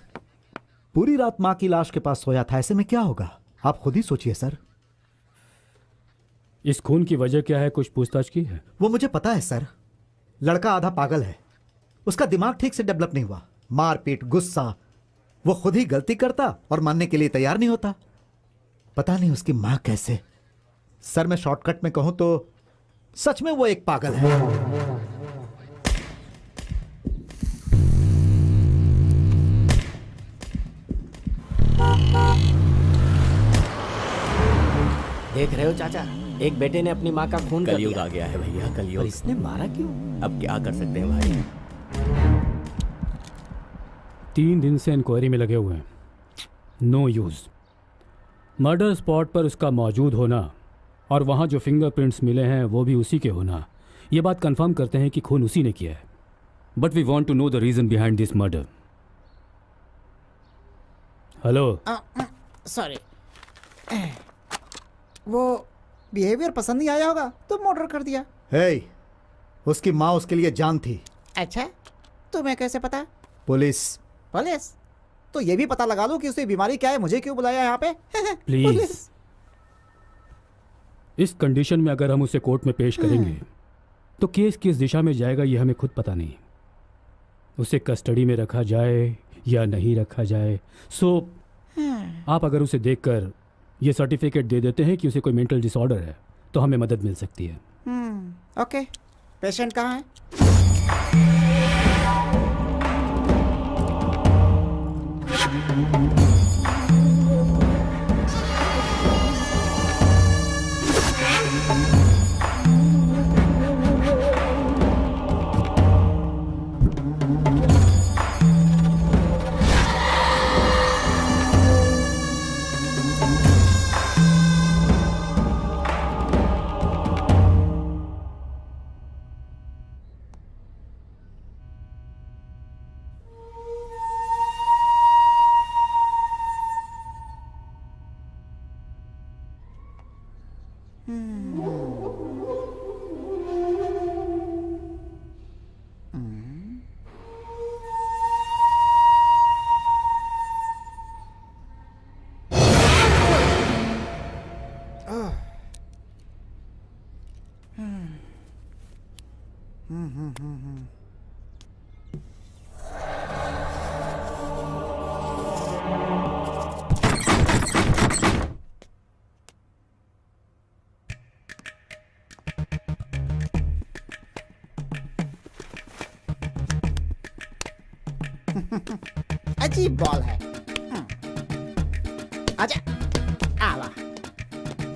पूरी रात मां की लाश के पास सोया था, ऐसे में क्या होगा? आप खुद ही सोचिए सर। इस खून की वजह क्या है, कुछ पूछताछ की है? वो मुझे पता है सर। लड़का आधा पागल है, उसका दिमाग ठीक से डेवलप नहीं हुआ। मारपीट, गुस्सा, वो खुद ही गलती करता और मानने के लिए तैयार नहीं होता। पता नहीं उसकी मां कैसे। सर मैं शॉर्टकट में कहूं तो सच में वो एक पागल है। देख रहे हो चाचा, एक बेटे ने अपनी माँ का खून कर कलयुग दिया। आ गया है भैया, कलयुग। और इसने मारा क्यों? अब क्या कर सकते हैं भाई? 3 दिन से इंक्वायरी में लगे हुए हैं, नो यूज। मर्डर स्पॉट पर उसका मौजूद होना और वहाँ जो फिंगरप्रिंट्स मिले हैं वो भी उसी के होना, ये बात कंफर्म करते हैं कि खून उसी ने किया है। But we want to know the reason behind this murder. Hello, sorry. वो बिहेवियर पसंद नहीं आया होगा तो मर्डर कर दिया। हे, उसकी माँ उसके लिए जान थी। अच्छा, तुम्हें कैसे पता? पुलिस। पुलिस? तो ये भी पता लगा लो कि उसे बीमारी क्या है, मुझे क्यों बुलाया यहाँ पे? प्लीज, इस कंडीशन में अगर हम उसे कोर्ट में पेश करेंगे तो केस किस दिशा में जाएगा ये हमें खुद पता नहीं। उसे कस्टडी में रखा जाए या नहीं रखा जाए। सो आप अगर उसे देखकर ये सर्टिफिकेट दे देते हैं कि उसे कोई मेंटल डिसऑर्डर है तो हमें मदद मिल सकती है। ओके, पेशेंट कहाँ है? अजीब बॉल है। आजा, आवा।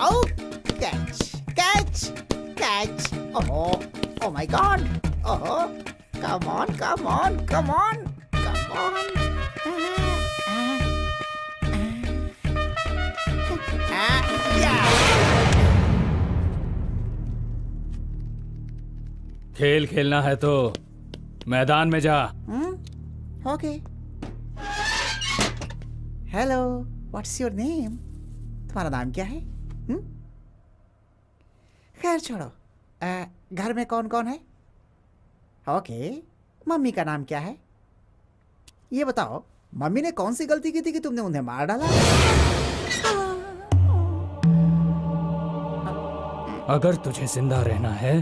ओ, कैच, कैच, कैच। ओहो, ओ माय गॉड। ओहो, come on, come on, come on, come on. खेल खेलना है तो मैदान में जा। Okay. Hello, what's your name? तुम्हारा नाम क्या है? खैर छोड़ो। घर में कौन कौन है? ओके, मम्मी का नाम क्या है? ये बताओ, मम्मी ने कौन सी गलती की थी कि तुमने उन्हें मार डाला? अगर तुझे जिंदा रहना है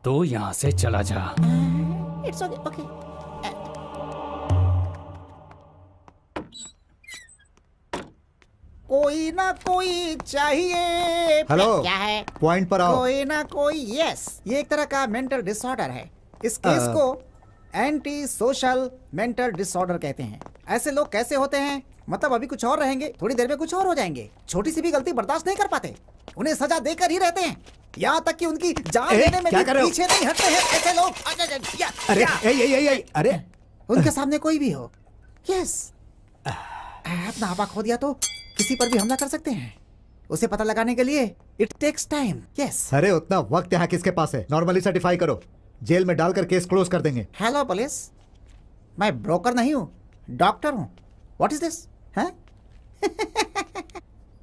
तो यहाँ से चला जा। It's okay, okay. कोई ना कोई चाहिए। हेलो, क्या है? पॉइंट पर आओ। कोई ना कोई, यस। ये एक तरह का मेंटल डिसऑर्डर है। इस केस को एंटी सोशल मेंटल डिसऑर्डर कहते हैं। ऐसे लोग कैसे होते हैं? मतलब अभी कुछ और रहेंगे, थोड़ी देर में कुछ और हो जाएंगे। छोटी सी भी गलती बर्दाश्त नहीं कर पाते, उन्हें सजा देकर ही रहते हैं। यहाँ तक कि उनकी जान लेने में भी पीछे नहीं हटते हैं ऐसे लोग। अरे अरे, उनके सामने कोई भी हो, यस, अपना आपा खो दिया तो किसी पर भी हमला कर सकते हैं। उसे पता लगाने के लिए इट टेक्स टाइम, यस। अरे उतना वक्त यहाँ किसके पास है? नॉर्मली सर्टिफाई करो, जेल में डालकर केस क्लोज कर देंगे। हेलो पुलिस, मैं ब्रोकर नहीं हूँ, डॉक्टर हूँ। What is this? हैं?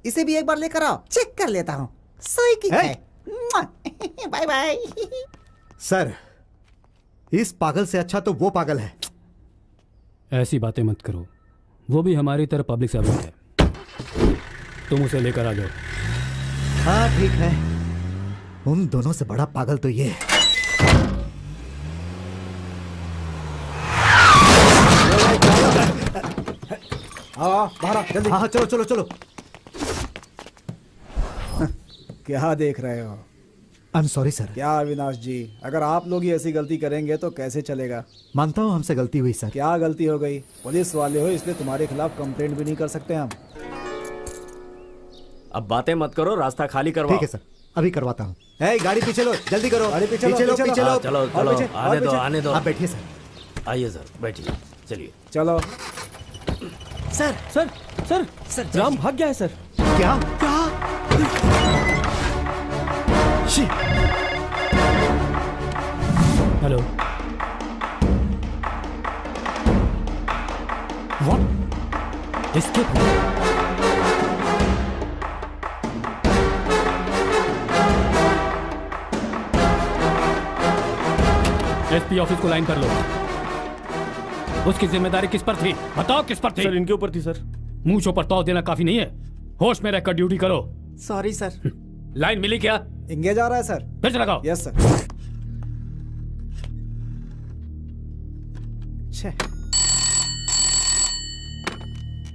इसे भी एक बार लेकर आओ, चेक कर लेता हूँ। सही की है। Bye bye. सर, इस पागल से अच्छा तो वो पागल है। ऐसी बातें मत करो, वो भी हमारी तरह पब्लिक सर्वेंट है। तुम उसे लेकर आ जाओ। हाँ ठीक है, उन दोनों से बड़ा पागल तो ये है। बाहर जल्दी। हाँ चलो चलो चलो। क्या देख रहे हो? I am sorry sir. क्या अविनाश जी, अगर आप लोग ही ऐसी गलती करेंगे तो कैसे चलेगा? मानता हूँ हमसे गलती हुई सर। क्या गलती हो गई? पुलिस वाले हो इसलिए तुम्हारे खिलाफ कंप्लेंट भी नहीं कर सकते हम। अब बातें मत करो, रास्ता खाली करवाओ। ठीक है सर, अभी करवाता हूँ। गाड़ी पीछे लो, जल्दी करो। गाड़ी पीछे लो, पीछे लो, पीछे लो। पीछे लो। हाँ, चलो चलो, आने दो आने दो। आप बैठिए सर। आइए सर, बैठिए, चलिए। चलो। Sir sir sir sir, Ram भाग गया है सर। क्या क्या? Hello, what? Escape? SP office को लाइन कर लो। उसकी जिम्मेदारी किस पर थी? बताओ किस पर थी? सर इनके ऊपर थी सर। मूंछों पर तौल देना काफी नहीं है, होश में रहकर ड्यूटी करो। Sorry sir. लाइन मिली क्या? इंगेज आ रहा है सर। फिर से लगाओ। Yes sir.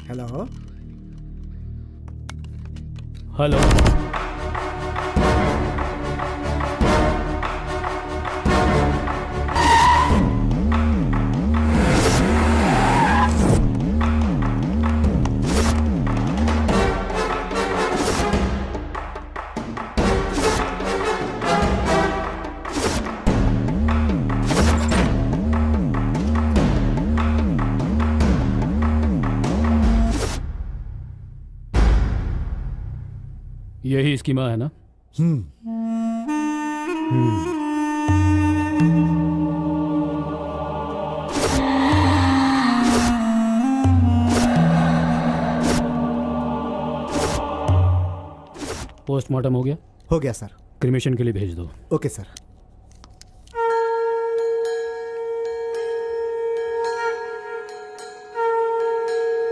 Hello hello. यही इसकी माँ है ना? पोस्टमार्टम हो गया? हो गया सर। क्रिमेशन के लिए भेज दो। Okay sir.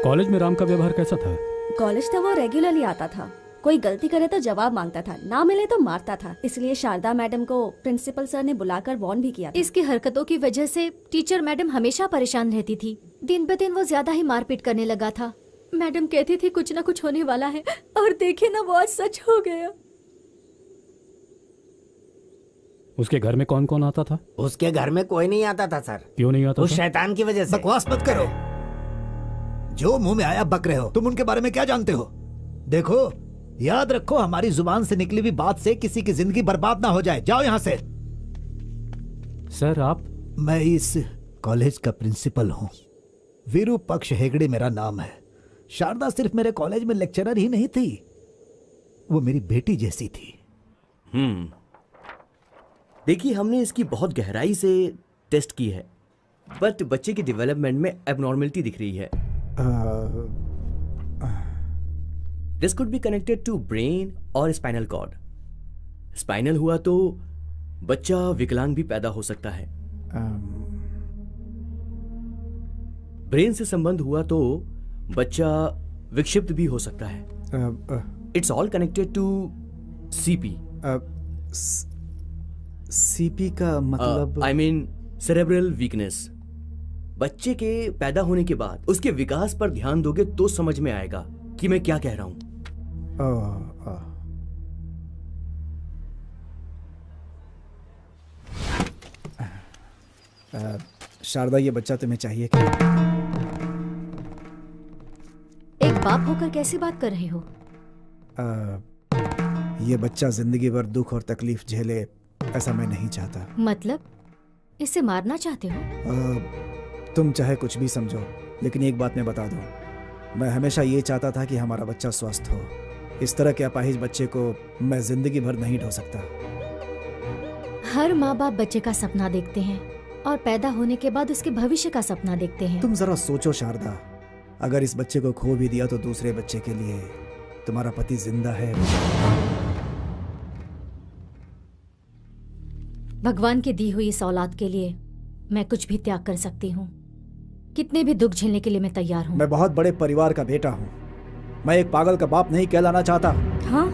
कॉलेज में राम का व्यवहार कैसा था? कॉलेज तो वो रेगुलरली आता था, कोई गलती करे तो जवाब मांगता था, ना मिले तो मारता था। इसलिए शारदा मैडम को प्रिंसिपल सर ने बुलाकर वार्न भी किया था। इसकी हरकतों की वजह से टीचर मैडम हमेशा परेशान रहती थी। दिन ब दिन वो ज्यादा ही मारपीट करने लगा था। मैडम कहती थी कुछ ना कुछ होने वाला है, और देखे ना वो आज सच हो गया। उसके घर में कौन कौन आता था? उसके घर में कोई नहीं आता था सर। क्यों नहीं आता उस था? शैतान की वजह से। बकवास मत करो, जो मुंह में आया बक रहे हो। तुम उनके बारे में क्या जानते हो? देखो, याद रखो, हमारी जुबान से निकली हुई बात से किसी की जिंदगी बर्बाद ना हो जाए। जाओ यहां से। सर आप? मैं इस कॉलेज का प्रिंसिपल हूं। विरूपक्ष हेगड़े मेरा नाम है। शारदा सिर्फ मेरे कॉलेज में लेक्चरर ही नहीं थी, वो मेरी बेटी जैसी थी। देखिए, हमने इसकी बहुत गहराई से टेस्ट की है, बट बच्चे की डेवलपमेंट में एबनॉर्मलिटी दिख रही है। This could be connected to brain और स्पाइनल कॉर्ड। स्पाइनल हुआ तो बच्चा विकलांग भी पैदा हो सकता है। ब्रेन से संबंध हुआ तो बच्चा विक्षिप्त भी हो सकता है। It's all connected to CP. CP का मतलब? I mean cerebral weakness. बच्चे के पैदा होने के बाद उसके विकास पर ध्यान दोगे तो समझ में आएगा कि मैं क्या कह रहा हूं। शारदा, ये बच्चा तुम्हें चाहिए क्या? एक बाप होकर कैसे बात कर रहे हो? ये बच्चा जिंदगी भर दुख और तकलीफ झेले, ऐसा मैं नहीं चाहता। मतलब इसे मारना चाहते हो? तुम चाहे कुछ भी समझो, लेकिन एक बात मैं बता दूं, मैं हमेशा ये चाहता था कि हमारा बच्चा स्वस्थ हो। इस तरह के अपाहिज बच्चे को मैं जिंदगी भर नहीं ढो सकता। हर माँ बाप बच्चे का सपना देखते हैं और पैदा होने के बाद उसके भविष्य का सपना देखते हैं। तुम जरा सोचो शारदा, अगर इस बच्चे को खो भी दिया तो दूसरे बच्चे के लिए तुम्हारा पति जिंदा है। भगवान की दी हुई इस औलाद के लिए मैं कुछ भी त्याग कर सकती हूँ। कितने भी दुख झेलने के लिए मैं तैयार हूँ। मैं बहुत बड़े परिवार का बेटा हूँ, मैं एक पागल का बाप नहीं कहलाना चाहता। हाँ?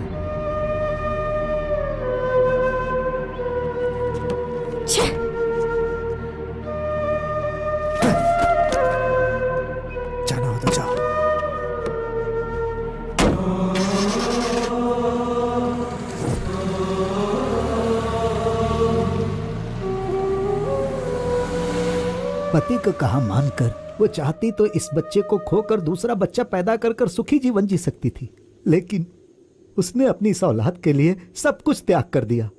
जाना हो तो जाओ। पति को कहा मानकर वो चाहती तो इस बच्चे को खोकर दूसरा बच्चा पैदा कर कर सुखी जीवन जी सकती थी, लेकिन उसने अपनी इस औलाद के लिए सब कुछ त्याग कर दिया।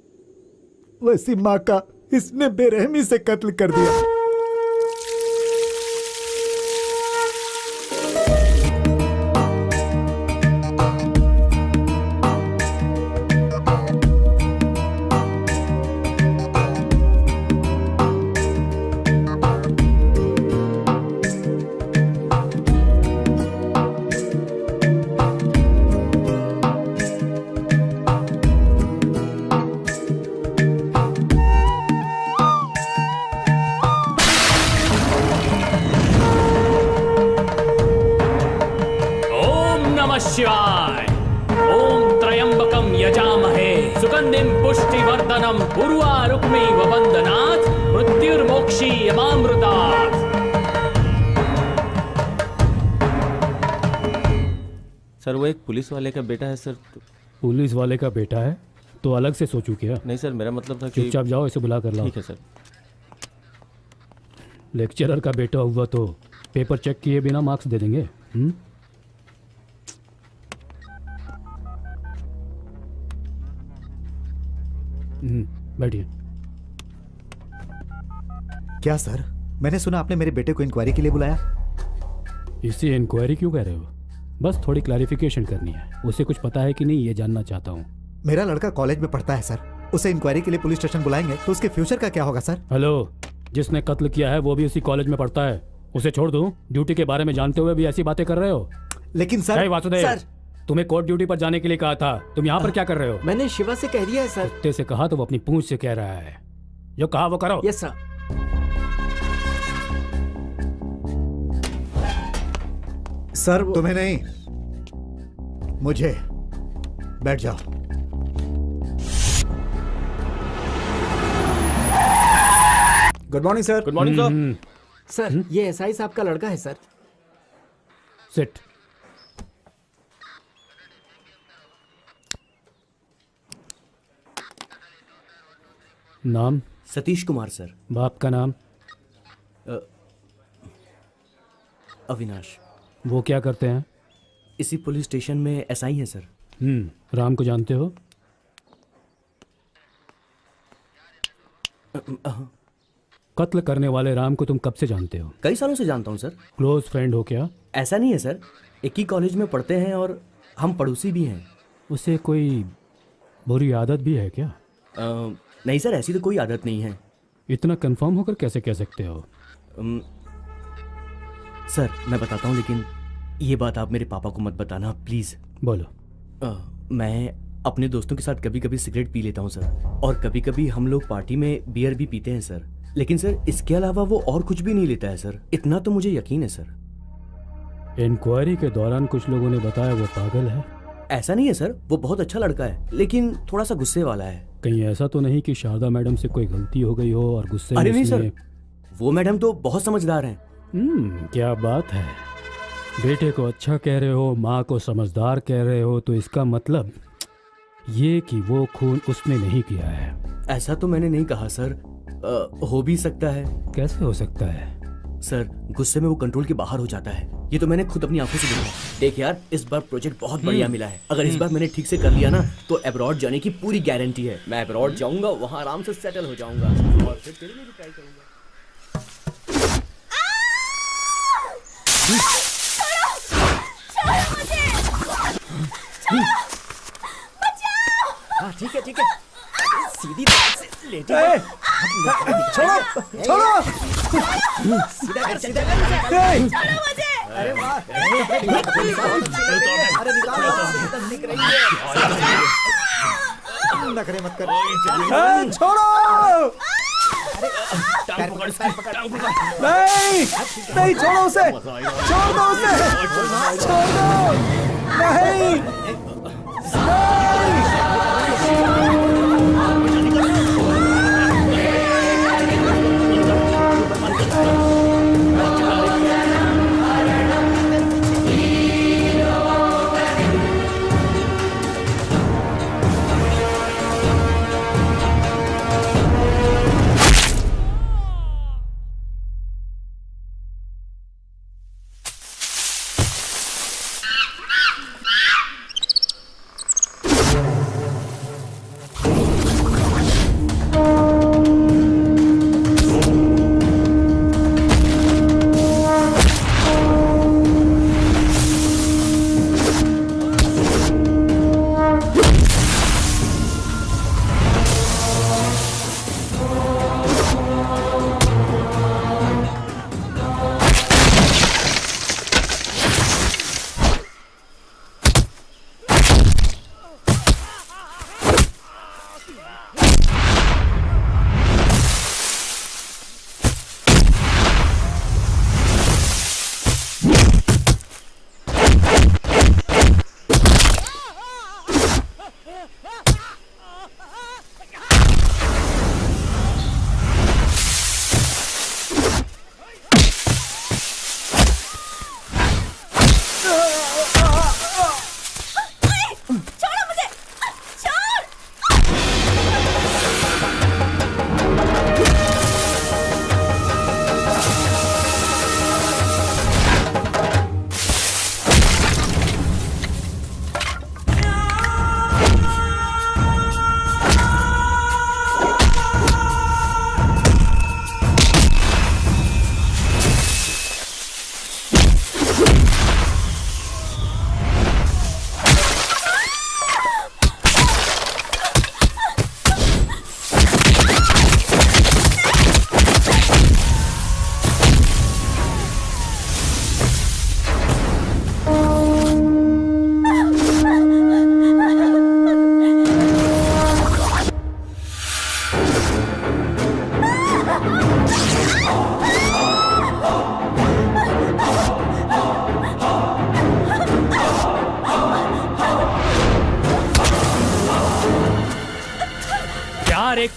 वैसी माँ का इसने बेरहमी से कत्ल कर दिया। बंधनम पूर्वा रुक्मी वबंधनात् मृत्युर्मोक्षी यमामृतात्। सर वो एक पुलिस वाले का बेटा है सर। पुलिस वाले का बेटा है तो अलग से सोचू क्या? नहीं सर, मेरा मतलब था कि चुपचाप जाओ, इसे बुला कर लाओ। ठीक है सर। लेक्चरर का बेटा हुआ तो पेपर चेक किए बिना मार्क्स दे देंगे। बैठिए। क्या सर, मैंने सुना आपने मेरे बेटे को इंक्वायरी के लिए बुलाया। इसे इंक्वायरी क्यों कह रहे हो? बस थोड़ी क्लैरिफिकेशन करनी है। उसे कुछ पता है कि नहीं ये जानना चाहता हूँ। मेरा लड़का कॉलेज में पढ़ता है सर, उसे इंक्वायरी के लिए पुलिस स्टेशन बुलाएंगे तो उसके फ्यूचर का क्या होगा सर? हेलो, जिसने कत्ल किया है वो भी उसी कॉलेज में पढ़ता है। उसे छोड़ दूं? ड्यूटी के बारे में जानते हुए भी ऐसी बातें कर रहे हो? लेकिन सर, वासुदेव, तुम्हें कोर्ट ड्यूटी पर जाने के लिए कहा था, तुम यहाँ पर क्या कर रहे हो? मैंने शिवा से कह दिया है सर। कुत्ते से कहा तो वो अपनी पूंछ से कह रहा है। जो कहा वो करो। Yes sir. सर तुम्हें नहीं, मुझे। बैठ जाओ। Good morning sir. Good morning sir. Sir ये एसआई साहब का लड़का है सर। सिट। नाम? सतीश कुमार सर। बाप का नाम? अविनाश। वो क्या करते हैं? इसी पुलिस स्टेशन में एसआई हैं सर। राम को जानते हो? कत्ल करने वाले राम को तुम कब से जानते हो? कई सालों से जानता हूं सर। क्लोज फ्रेंड हो क्या? ऐसा नहीं है सर, एक ही कॉलेज में पढ़ते हैं और हम पड़ोसी भी हैं। उसे कोई बुरी आदत भी है क्या? नहीं सर, ऐसी तो कोई आदत नहीं है। इतना कंफर्म होकर कैसे कह सकते हो? सर मैं बताता हूँ, लेकिन ये बात आप मेरे पापा को मत बताना प्लीज। बोलो। मैं अपने दोस्तों के साथ कभी कभी सिगरेट पी लेता हूँ सर, और कभी कभी हम लोग पार्टी में बियर भी पीते हैं सर। लेकिन सर इसके अलावा वो और कुछ भी नहीं लेता है सर, इतना तो मुझे यकीन है सर। इंक्वायरी के दौरान कुछ लोगों ने बताया वो पागल है। ऐसा नहीं है सर, वो बहुत अच्छा लड़का है, लेकिन थोड़ा सा गुस्से वाला है। कहीं ऐसा तो नहीं कि शारदा मैडम से कोई गलती हो गई हो और गुस्से में? अरे नहीं सर, वो मैडम तो बहुत समझदार हैं। क्या बात है। बेटे को अच्छा कह रहे हो, माँ को समझदार कह रहे हो, तो इसका मतलब ये कि वो खून उसने नहीं किया है। ऐसा तो मैंने नहीं कहा सर, हो भी सकता है। कैसे हो सकता है? सर गुस्से में वो कंट्रोल के बाहर हो जाता है, ये तो मैंने खुद अपनी आंखों से देखा। देख यार, इस बार प्रोजेक्ट बहुत बढ़िया मिला है। अगर इस बार मैंने ठीक से कर लिया ना तो अब्रॉड जाने की पूरी गारंटी है। मैं अब्रॉड जाऊंगा, वहाँ आराम से सेटल हो जाऊंगा और फिर तेरे लिए भी ट्राई करूंगा। हाँ ठीक है ठीक है, सीधी तरह से लेटी छोड़ो छोड़ो। सीधा कर, सीधा कर। छोड़ो मुझे। अरे वाह, अरे निकालो। नखरे मत कर। छोड़ो। नहीं नहीं, छोड़ो उसे, छोड़ दो उसे, छोड़ दो। नहीं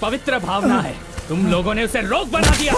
पवित्र भावना है, तुम लोगों ने उसे रोग बना दिया।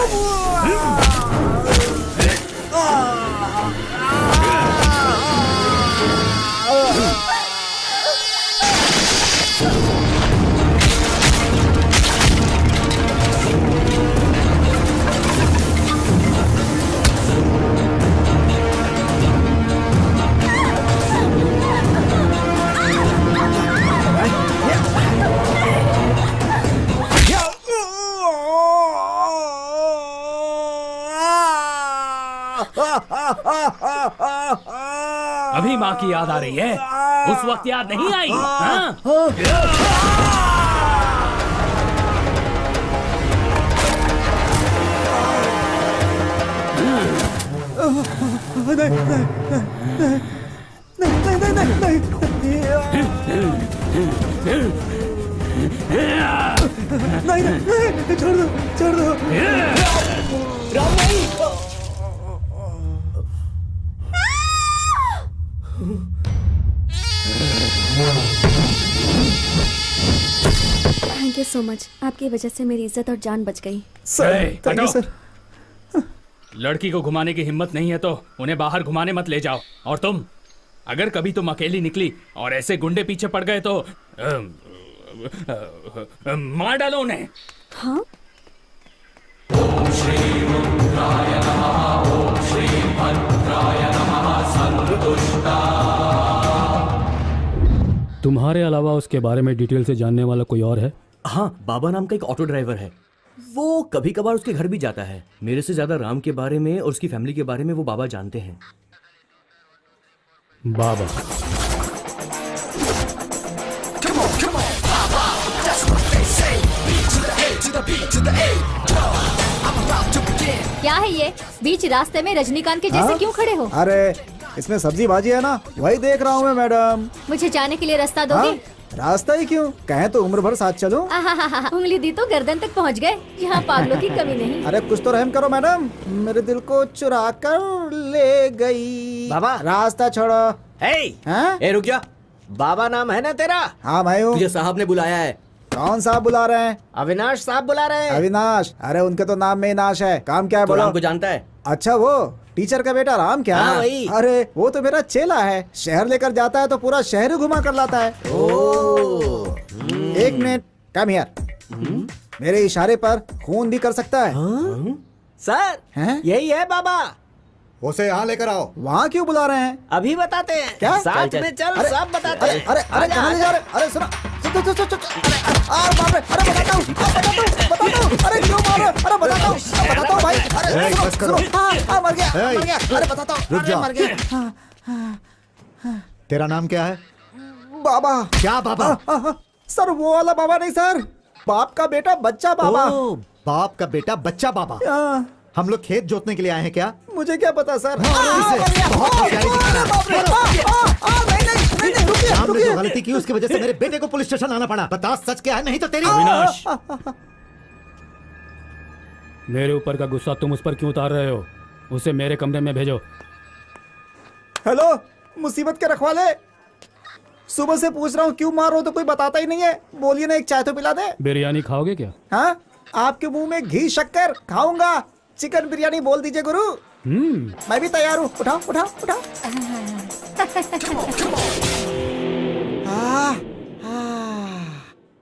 अभी माँ की याद आ रही है? उस वक्त याद नहीं आई? हाँ? नहीं, छोड़ दो, छोड़ दो। राम नहीं। थैंक यू सो मच, आपकी वजह से मेरी इज्जत और जान बच गई। Thank you sir. लड़की को घुमाने की हिम्मत नहीं है तो उन्हें बाहर घुमाने मत ले जाओ। और तुम, अगर कभी तुम अकेली निकली और ऐसे गुंडे पीछे पड़ गए तो मार डालो उन्हें। हाँ? तुम्हारे अलावा उसके बारे में डिटेल से जानने वाला कोई और है? हाँ, बाबा नाम का एक ऑटो ड्राइवर है। वो कभी कभार उसके घर भी जाता है। मेरे से ज्यादा राम के बारे में और उसकी फैमिली के बारे में वो बाबा जानते हैं। बाबा क्या है ये? बीच रास्ते में रजनीकांत के जैसे क्यों खड़े हो? अरे इसमें सब्जी भाजी है ना, वही देख रहा हूँ मैं मैडम। मुझे जाने के लिए रास्ता दोगे? रास्ता ही क्यों, कहें तो उम्र भर साथ चलो। उंगली दी तो गर्दन तक पहुंच गए। यहाँ पागलों की कमी नहीं। अरे कुछ तो रहम करो मैडम, मेरे दिल को चुरा कर ले गई। बाबा रास्ता छोड़ो। ए रुक जा, बाबा नाम है ना तेरा? हाँ मैं हूँ। तुझे साहब ने बुलाया है। कौन साहब बुला रहे हैं? अविनाश साहब बुला रहे हैं। अविनाश? अरे उनके तो नाम में ही नाश है। काम क्या है बोलो? राम को जानता है? अच्छा वो टीचर का बेटा राम क्या? हाँ, वही। अरे वो तो मेरा चेला है, शहर लेकर जाता है तो पूरा शहर ही घुमा कर लाता है। एक मिनट, कम हियर। मेरे इशारे पर खून भी कर सकता है। सर हैं? यही है बाबा। उसे यहाँ लेकर आओ। वहाँ क्यों बुला रहे हैं? अभी बताते हैं। क्या? साथ में चल, सब बताते हैं। अरे कहाँ ले जा रहे? अरे सुनो, बाप रे, अरे बताता हूँ, अरे क्यों मार रहे? अरे बताता हूँ भाई। अरे बस करो। हाँ मर गया। अरे बताता हूँ, रुक जा। मर गया। तेरा नाम क्या है? बाबा। क्या बाबा? सर वो वाला बाबा नहीं सर, बाप का बेटा बच्चा बाबा। बाप का बेटा बच्चा बाबा। हम लोग खेत जोतने के लिए आए हैं क्या? मुझे क्या पता सर। हमने जो गलती की उसकी वजह से मेरे बेटे को पुलिस स्टेशन आना पड़ा। बता सच क्या है, नहीं तो तेरी। अविनाश, मेरे ऊपर का गुस्सा तुम उस पर क्यों उतार रहे हो? उसे मेरे कमरे में भेजो। हेलो मुसीबत के रखवाले, सुबह से पूछ रहा हूँ क्यों मार रहा हो तो कोई बताता ही नहीं है। बोलिए ना, एक चाय तो पिला दे। बिरयानी खाओगे क्या? हाँ, आपके मुंह में घी शक्कर खाऊंगा। चिकन बिरयानी बोल दीजिए गुरु। मैं भी तैयार हूँ। उठाओ उठाओ उठाओ।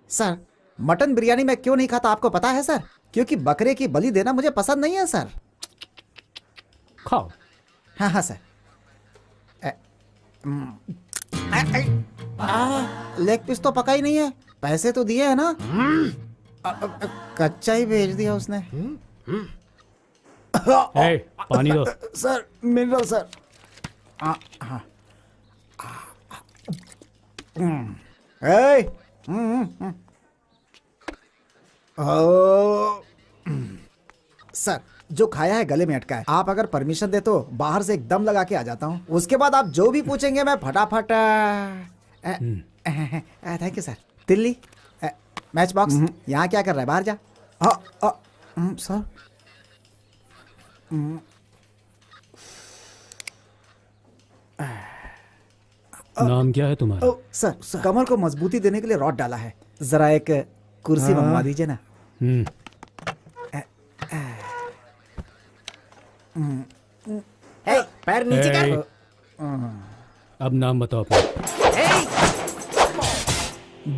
सर मटन बिरयानी मैं क्यों नहीं खाता आपको पता है सर? क्योंकि बकरे की बलि देना मुझे पसंद नहीं है सर। खाओ। हाँ हाँ सर। लेग पीस तो पका ही नहीं है, पैसे तो दिए है ना। कच्चा ही भेज दिया उसने। ए, पानी दो। Sir mineral sir. सर जो खाया है गले में अटका है। आप अगर परमिशन दे तो बाहर से एक दम लगा के आ जाता हूँ। उसके बाद आप जो भी पूछेंगे मैं फटाफट। Thank you sir. Delhi match box यहाँ क्या कर रहा है? बाहर जा। सर नाम क्या है तुम्हारा? सर कमर को मजबूती देने के लिए रॉड डाला है। जरा एक कुर्सी मंगवा दीजिए ना। हम्म, ए, पैर नीचे ए, कर। अब नाम बताओ अपना।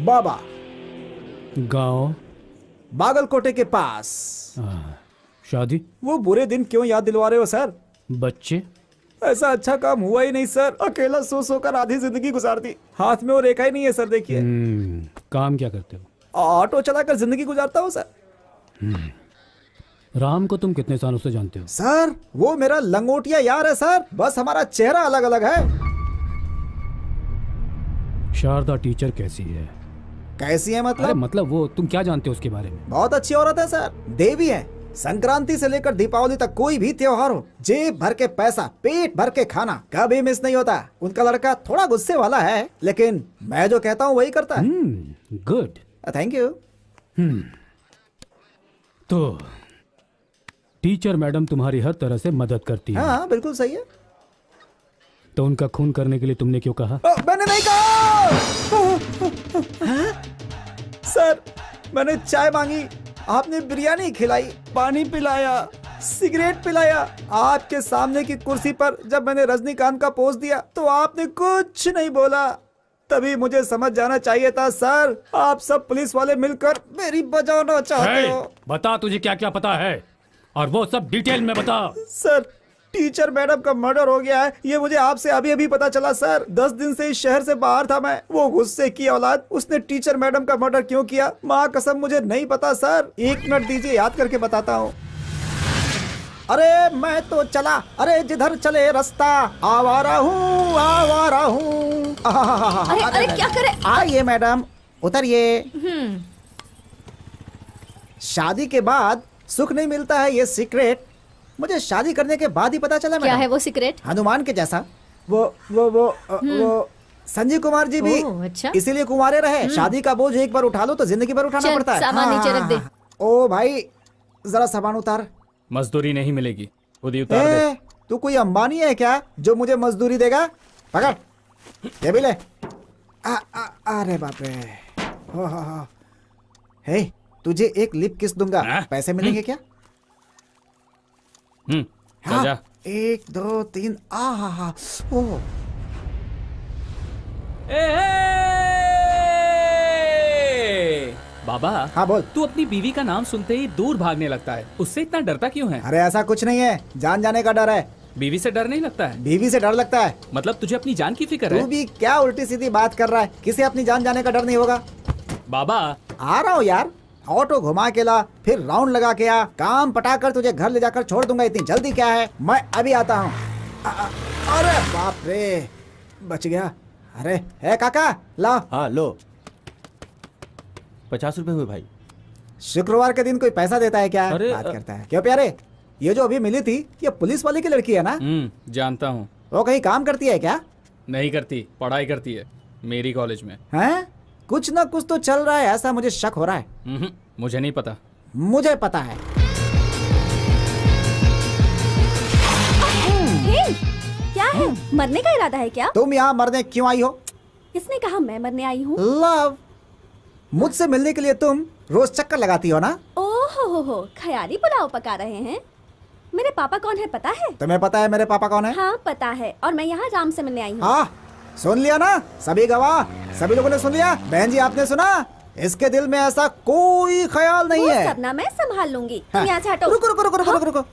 बाबा, गांव, बागलकोटे के पास। शादी, वो बुरे दिन क्यों याद दिलवा रहे हो सर? बच्चे, ऐसा अच्छा काम हुआ ही नहीं सर। अकेला सो सो कर आधी जिंदगी गुजार दी। हाथ में और रेखा ही नहीं है सर, देखिए। काम क्या करते हो? ऑटो चलाकर जिंदगी गुजारता हूँ सर। राम को तुम कितने सालों से जानते हो? सर वो मेरा लंगोटिया यार है सर, बस हमारा चेहरा अलग अलग है। शारदा टीचर कैसी है? कैसी है अरे मतलब? मतलब वो तुम क्या जानते हो उसके बारे में? बहुत अच्छी औरत है सर, देवी है। संक्रांति से लेकर दीपावली तक कोई भी त्योहार हो, जेब भर के पैसा, पेट भर के खाना, कभी मिस नहीं होता। उनका लड़का थोड़ा गुस्से वाला है, लेकिन मैं जो कहता हूँ वही करता है। Good, thank you. तो टीचर मैडम तुम्हारी हर तरह से मदद करती है। हाँ बिल्कुल सही है। तो उनका खून करने के लिए तुमने क्यों कहा? मैंने नहीं कहा। सर मैंने चाय मांगी, आपने बिरयानी खिलाई, पानी पिलाया, सिगरेट पिलाया। आपके सामने की कुर्सी पर जब मैंने रजनीकांत का पोज दिया तो आपने कुछ नहीं बोला। तभी मुझे समझ जाना चाहिए था सर, आप सब पुलिस वाले मिलकर मेरी बजाना चाहते हो। बता तुझे क्या क्या पता है, और वो सब डिटेल में बता। सर टीचर मैडम का मर्डर हो गया है, ये मुझे आपसे अभी अभी पता चला सर। 10 दिन से इस शहर से बाहर था मैं। वो गुस्से की औलाद, उसने टीचर मैडम का मर्डर क्यों किया, माँ कसम मुझे नहीं पता सर। 1 मिनट दीजिए, याद करके बताता हूँ। अरे मैं तो चला, अरे जिधर चले रास्ता, आवारा हूँ आवारा हूँ। अरे क्या करे? आइए मैडम उतरिए। शादी के बाद सुख नहीं मिलता है, ये सीक्रेट मुझे शादी करने के बाद ही पता चला। क्या है वो सीक्रेट? हनुमान के जैसा। वो संजीव कुमार जी भी अच्छा? इसीलिए कुंवारे रहे। शादी का बोझ एक बार उठा लो तो जिंदगी भर उठाना पड़ता है। सामान नीचे रख दे। ओ भाई जरा सामान उतार। मजदूरी नहीं मिलेगी, खुद ही उतार दे। तू कोई अंबानी है क्या जो मुझे मजदूरी देगा? पकड़, ये भी ले। अरे बाप रे। हे तुझे एक लिप किस दूंगा, पैसे मिलेंगे क्या? जा। 1 2 3 ओ बाबा। हाँ बोल। तू अपनी बीवी का नाम सुनते ही दूर भागने लगता है, उससे इतना डरता क्यों है? अरे ऐसा कुछ नहीं है, जान जाने का डर है। बीवी से डर नहीं लगता है? बीवी से डर लगता है। मतलब तुझे अपनी जान की फिक्र तू है? भी क्या उल्टी सीधी बात कर रहा है? किसे अपनी जान जाने का डर नहीं होगा? बाबा आ रहा हूँ यार, ऑटो घुमा के ला, फिर राउंड लगा के आ, काम पटाकर तुझे घर ले जाकर छोड़ दूंगा। इतनी जल्दी क्या है, मैं अभी आता हूँ। अरे बाप रे, बच गया। अरे है काका, ला। हाँ लो, 50 रुपए हुए भाई। शुक्रवार के दिन कोई पैसा देता है क्या? अरे, बात करता है क्यों प्यारे? ये जो अभी मिली थी, ये पुलिस वाले की लड़की है ना? जानता हूँ। वो कहीं काम करती है क्या? नहीं करती, पढ़ाई करती है मेरी कॉलेज में। हैं? कुछ ना कुछ तो चल रहा है, ऐसा मुझे शक हो रहा है। मुझे नहीं पता। मुझे पता है। क्या है? मरने का इरादा है क्या? तुम यहाँ मरने क्यों आई हो? किसने कहा मैं मरने आई हूँ? लव, मुझसे मिलने के लिए तुम रोज चक्कर लगाती हो ना? ओहो, ख्याली पुलाव पका रहे हैं। मेरे पापा कौन है पता है? तुम्हें पता है मेरे पापा कौन है? हाँ पता है, और मैं यहाँ राम से मिलने आई हूँ। हाँ सुन लिया ना, सभी गवाह, सभी लोगों ने सुन लिया। बहन जी आपने सुना? इसके दिल में ऐसा कोई ख्याल नहीं है। सब ना मैं संभाल लूंगी। हाँ। तुम यहाँ से हटो। रुको रुको रुको रुको रुको रुको।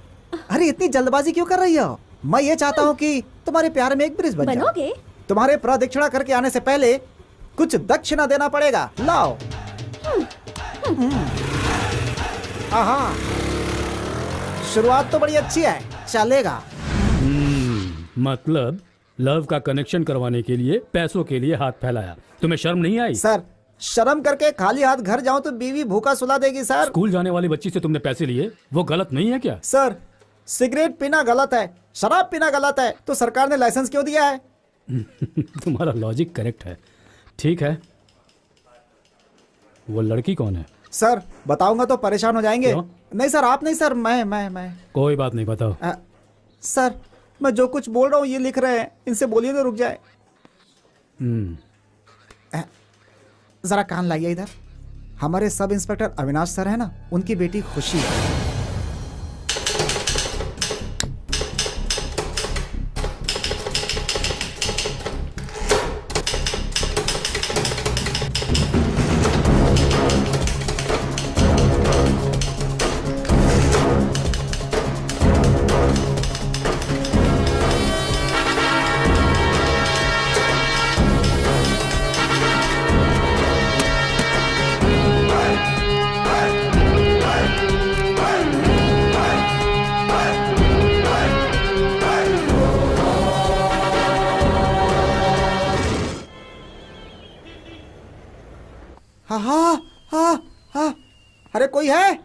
अरे इतनी जल्दबाजी क्यों कर रही हो? मैं ये चाहता हूँ कि तुम्हारे प्यार में एक ब्रिज बन जाए। बनोगे? तुम्हारे प्रदक्षिणा करके आने से पहले कुछ दक्षिणा देना पड़ेगा। लाओ। हाँ, शुरुआत तो बड़ी अच्छी है, चलेगा। मतलब लव का कनेक्शन करवाने के लिए पैसों के लिए हाथ फैलाया। तुम्हें शर्म नहीं आई? सर शर्म करके खाली हाथ घर जाऊं तो बीवी भूखा सुला देगी सर। स्कूल जाने वाली बच्ची से तुमने पैसे लिए, वो गलत नहीं है क्या? सर सिगरेट पीना गलत है, शराब पीना गलत है, तो सरकार ने लाइसेंस क्यों दिया है? तुम्हारा लॉजिक करेक्ट है। ठीक है, वो लड़की कौन है? सर बताऊंगा तो परेशान हो जाएंगे। क्यों? नहीं सर, आप नहीं सर, मैं कोई बात नहीं, बताओ। सर मैं जो कुछ बोल रहा हूँ ये लिख रहे हैं, इनसे बोलिए तो रुक जाए। जरा कान लाइए इधर। हमारे सब इंस्पेक्टर अविनाश सर है ना, उनकी बेटी खुशी है। हाँ, अरे कोई है?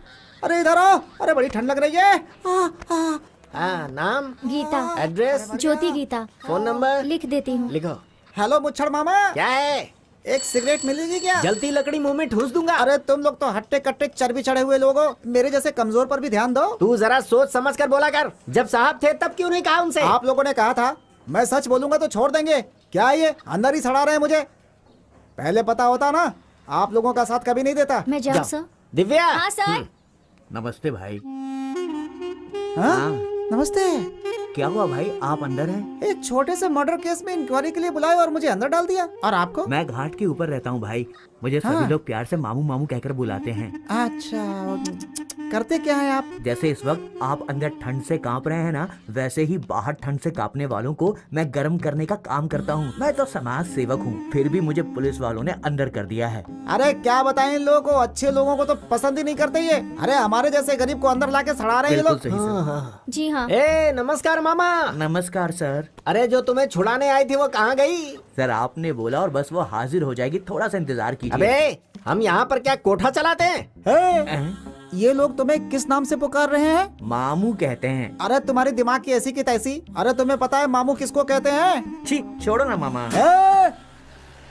अरे इधर आओ, अरे बड़ी ठंड लग रही है। हाँ, नाम, गीता, एड्रेस, ज्योति गीता, फोन नंबर लिख देती हूँ। लिखो। हेलो मुच्छड़ मामा, क्या है? एक सिगरेट मिलेगी क्या? जलती लकड़ी मुंह में ठूस दूंगा। अरे तुम लोग तो हट्टे कट्टे चर्बी चढ़े हुए लोग हो, मेरे जैसे कमजोर पर भी ध्यान दो। तू जरा सोच समझ कर बोला कर। जब साहब थे तब क्यों नहीं कहा उनसे? आप लोगों ने कहा था मैं सच बोलूंगा तो छोड़ देंगे। क्या ये अंदर ही सड़ा रहे हैं मुझे? पहले पता होता ना, आप लोगों का साथ कभी नहीं देता। मैं जाऊँ सर? दिव्या। हाँ सर। नमस्ते भाई। हाँ? नमस्ते। क्या हुआ भाई, आप अंदर हैं? एक छोटे से मर्डर केस में इंक्वायरी के लिए बुलाया और मुझे अंदर डाल दिया। और आपको? मैं घाट के ऊपर रहता हूँ भाई, मुझे हाँ। सभी लोग प्यार से मामू मामू कहकर बुलाते हैं। अच्छा, करते क्या है आप? जैसे इस वक्त आप अंदर ठंड से कांप रहे हैं ना, वैसे ही बाहर ठंड से कांपने वालों को मैं गर्म करने का काम करता हूँ। मैं तो समाज सेवक हूँ, फिर भी मुझे पुलिस वालों ने अंदर कर दिया है। अरे क्या बताएं इन लोगों को, अच्छे लोगों को तो पसंद ही नहीं करते ये। अरे हमारे जैसे गरीब को अंदर लाके सड़ा रहे हैं ये लोग। बिल्कुल सही सर। जी हाँ। ए नमस्कार मामा। नमस्कार सर। अरे जो तुम्हें छुड़ाने आई थी वो कहाँ गई? सर आपने बोला और बस वो हाजिर हो जाएगी, थोड़ा सा इंतजार कीजिए। अबे हम यहाँ पर क्या कोठा चलाते हैं? ये लोग तुम्हें किस नाम से पुकार रहे हैं? मामू कहते हैं। अरे तुम्हारी दिमाग की ऐसी की तैसी। अरे तुम्हें पता है मामू किसको कहते हैं? छी छोड़ो ना मामा।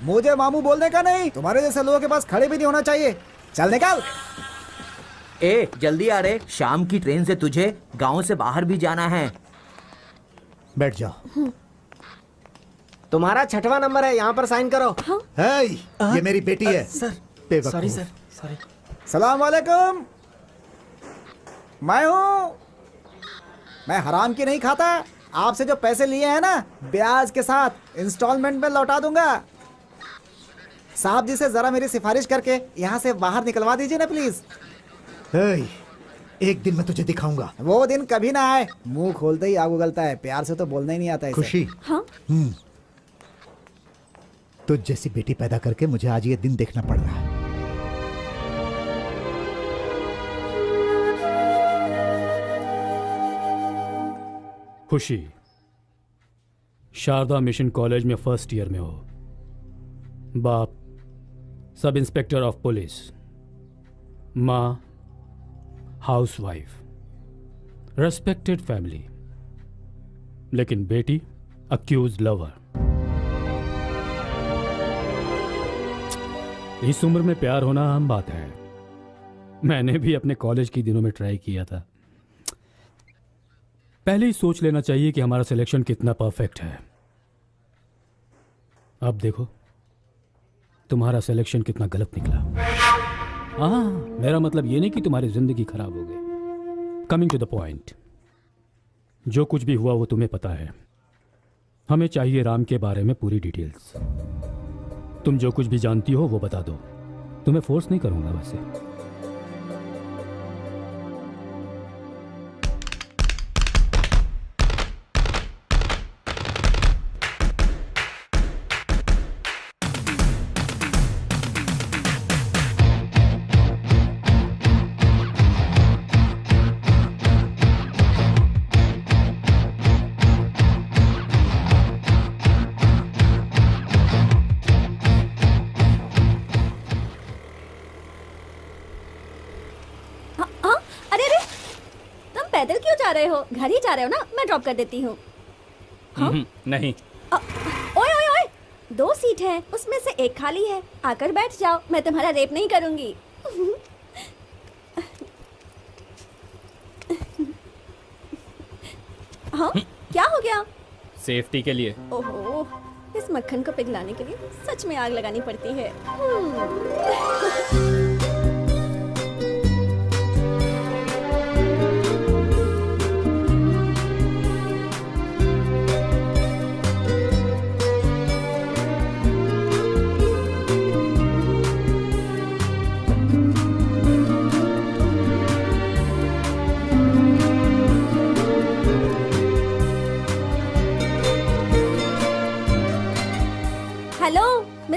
मुझे मामू बोलने का नहीं, तुम्हारे जैसे लोगों के पास खड़े भी नहीं होना चाहिए। चल निकल। ए जल्दी आ रे, शाम की ट्रेन से तुझे गांव से बाहर भी जाना है। बैठ जाओ। तुम्हारा 6वां नंबर है, यहाँ पर साइन करो। है, ये मेरी बेटी है। सर बेवकूफ। Sorry sir, sorry. सलाम वालेकुम। मैं हूँ। मैं हराम की नहीं खाता। आपसे जो पैसे लिए हैं ना, ब्याज के साथ इंस्टॉलमेंट में लौटा दूंगा। साहब जी से जरा मेरी सिफारिश करके यहाँ से बाहर निकलवा दीजिए ना प्लीज। एक दिन मैं तुझे दिखाऊंगा। वो दिन कभी ना आए। मुंह खोलते ही आग उगलता है, प्यार से तो बोलना ही नहीं आता इसे। खुशी। हाँ? तुझ जैसी बेटी पैदा करके मुझे आज ये दिन देखना पड़ रहा है। खुशी, शारदा मिशन कॉलेज में फर्स्ट ईयर में हो। बाप सब इंस्पेक्टर ऑफ पुलिस, माँ हाउसवाइफ, रेस्पेक्टेड फैमिली, लेकिन बेटी अक्यूज लवर। इस उम्र में प्यार होना आम बात है। मैंने भी अपने कॉलेज के दिनों में ट्राई किया था। पहले ही सोच लेना चाहिए कि हमारा सिलेक्शन कितना परफेक्ट है। अब देखो तुम्हारा सिलेक्शन कितना गलत निकला। हाँ, मेरा मतलब ये नहीं कि तुम्हारी जिंदगी खराब हो गई। कमिंग टू द पॉइंट, जो कुछ भी हुआ वो तुम्हें पता है। हमें चाहिए राम के बारे में पूरी डिटेल्स। तुम जो कुछ भी जानती हो वो बता दो। तुम्हें फोर्स नहीं करूंगा वैसे। पैदल क्यों जा रहे हो? घर ही जा रहे हो ना? मैं ड्रॉप कर देती हूँ। नहीं। ओए ओए ओए, 2 सीट है, उसमें से एक खाली है। आकर बैठ जाओ, मैं तुम्हारा रेप नहीं करूंगी। हाँ, क्या हो गया? सेफ्टी के लिए। ओहो, इस मक्खन को पिघलाने के लिए सच में आग लगानी पड़ती है।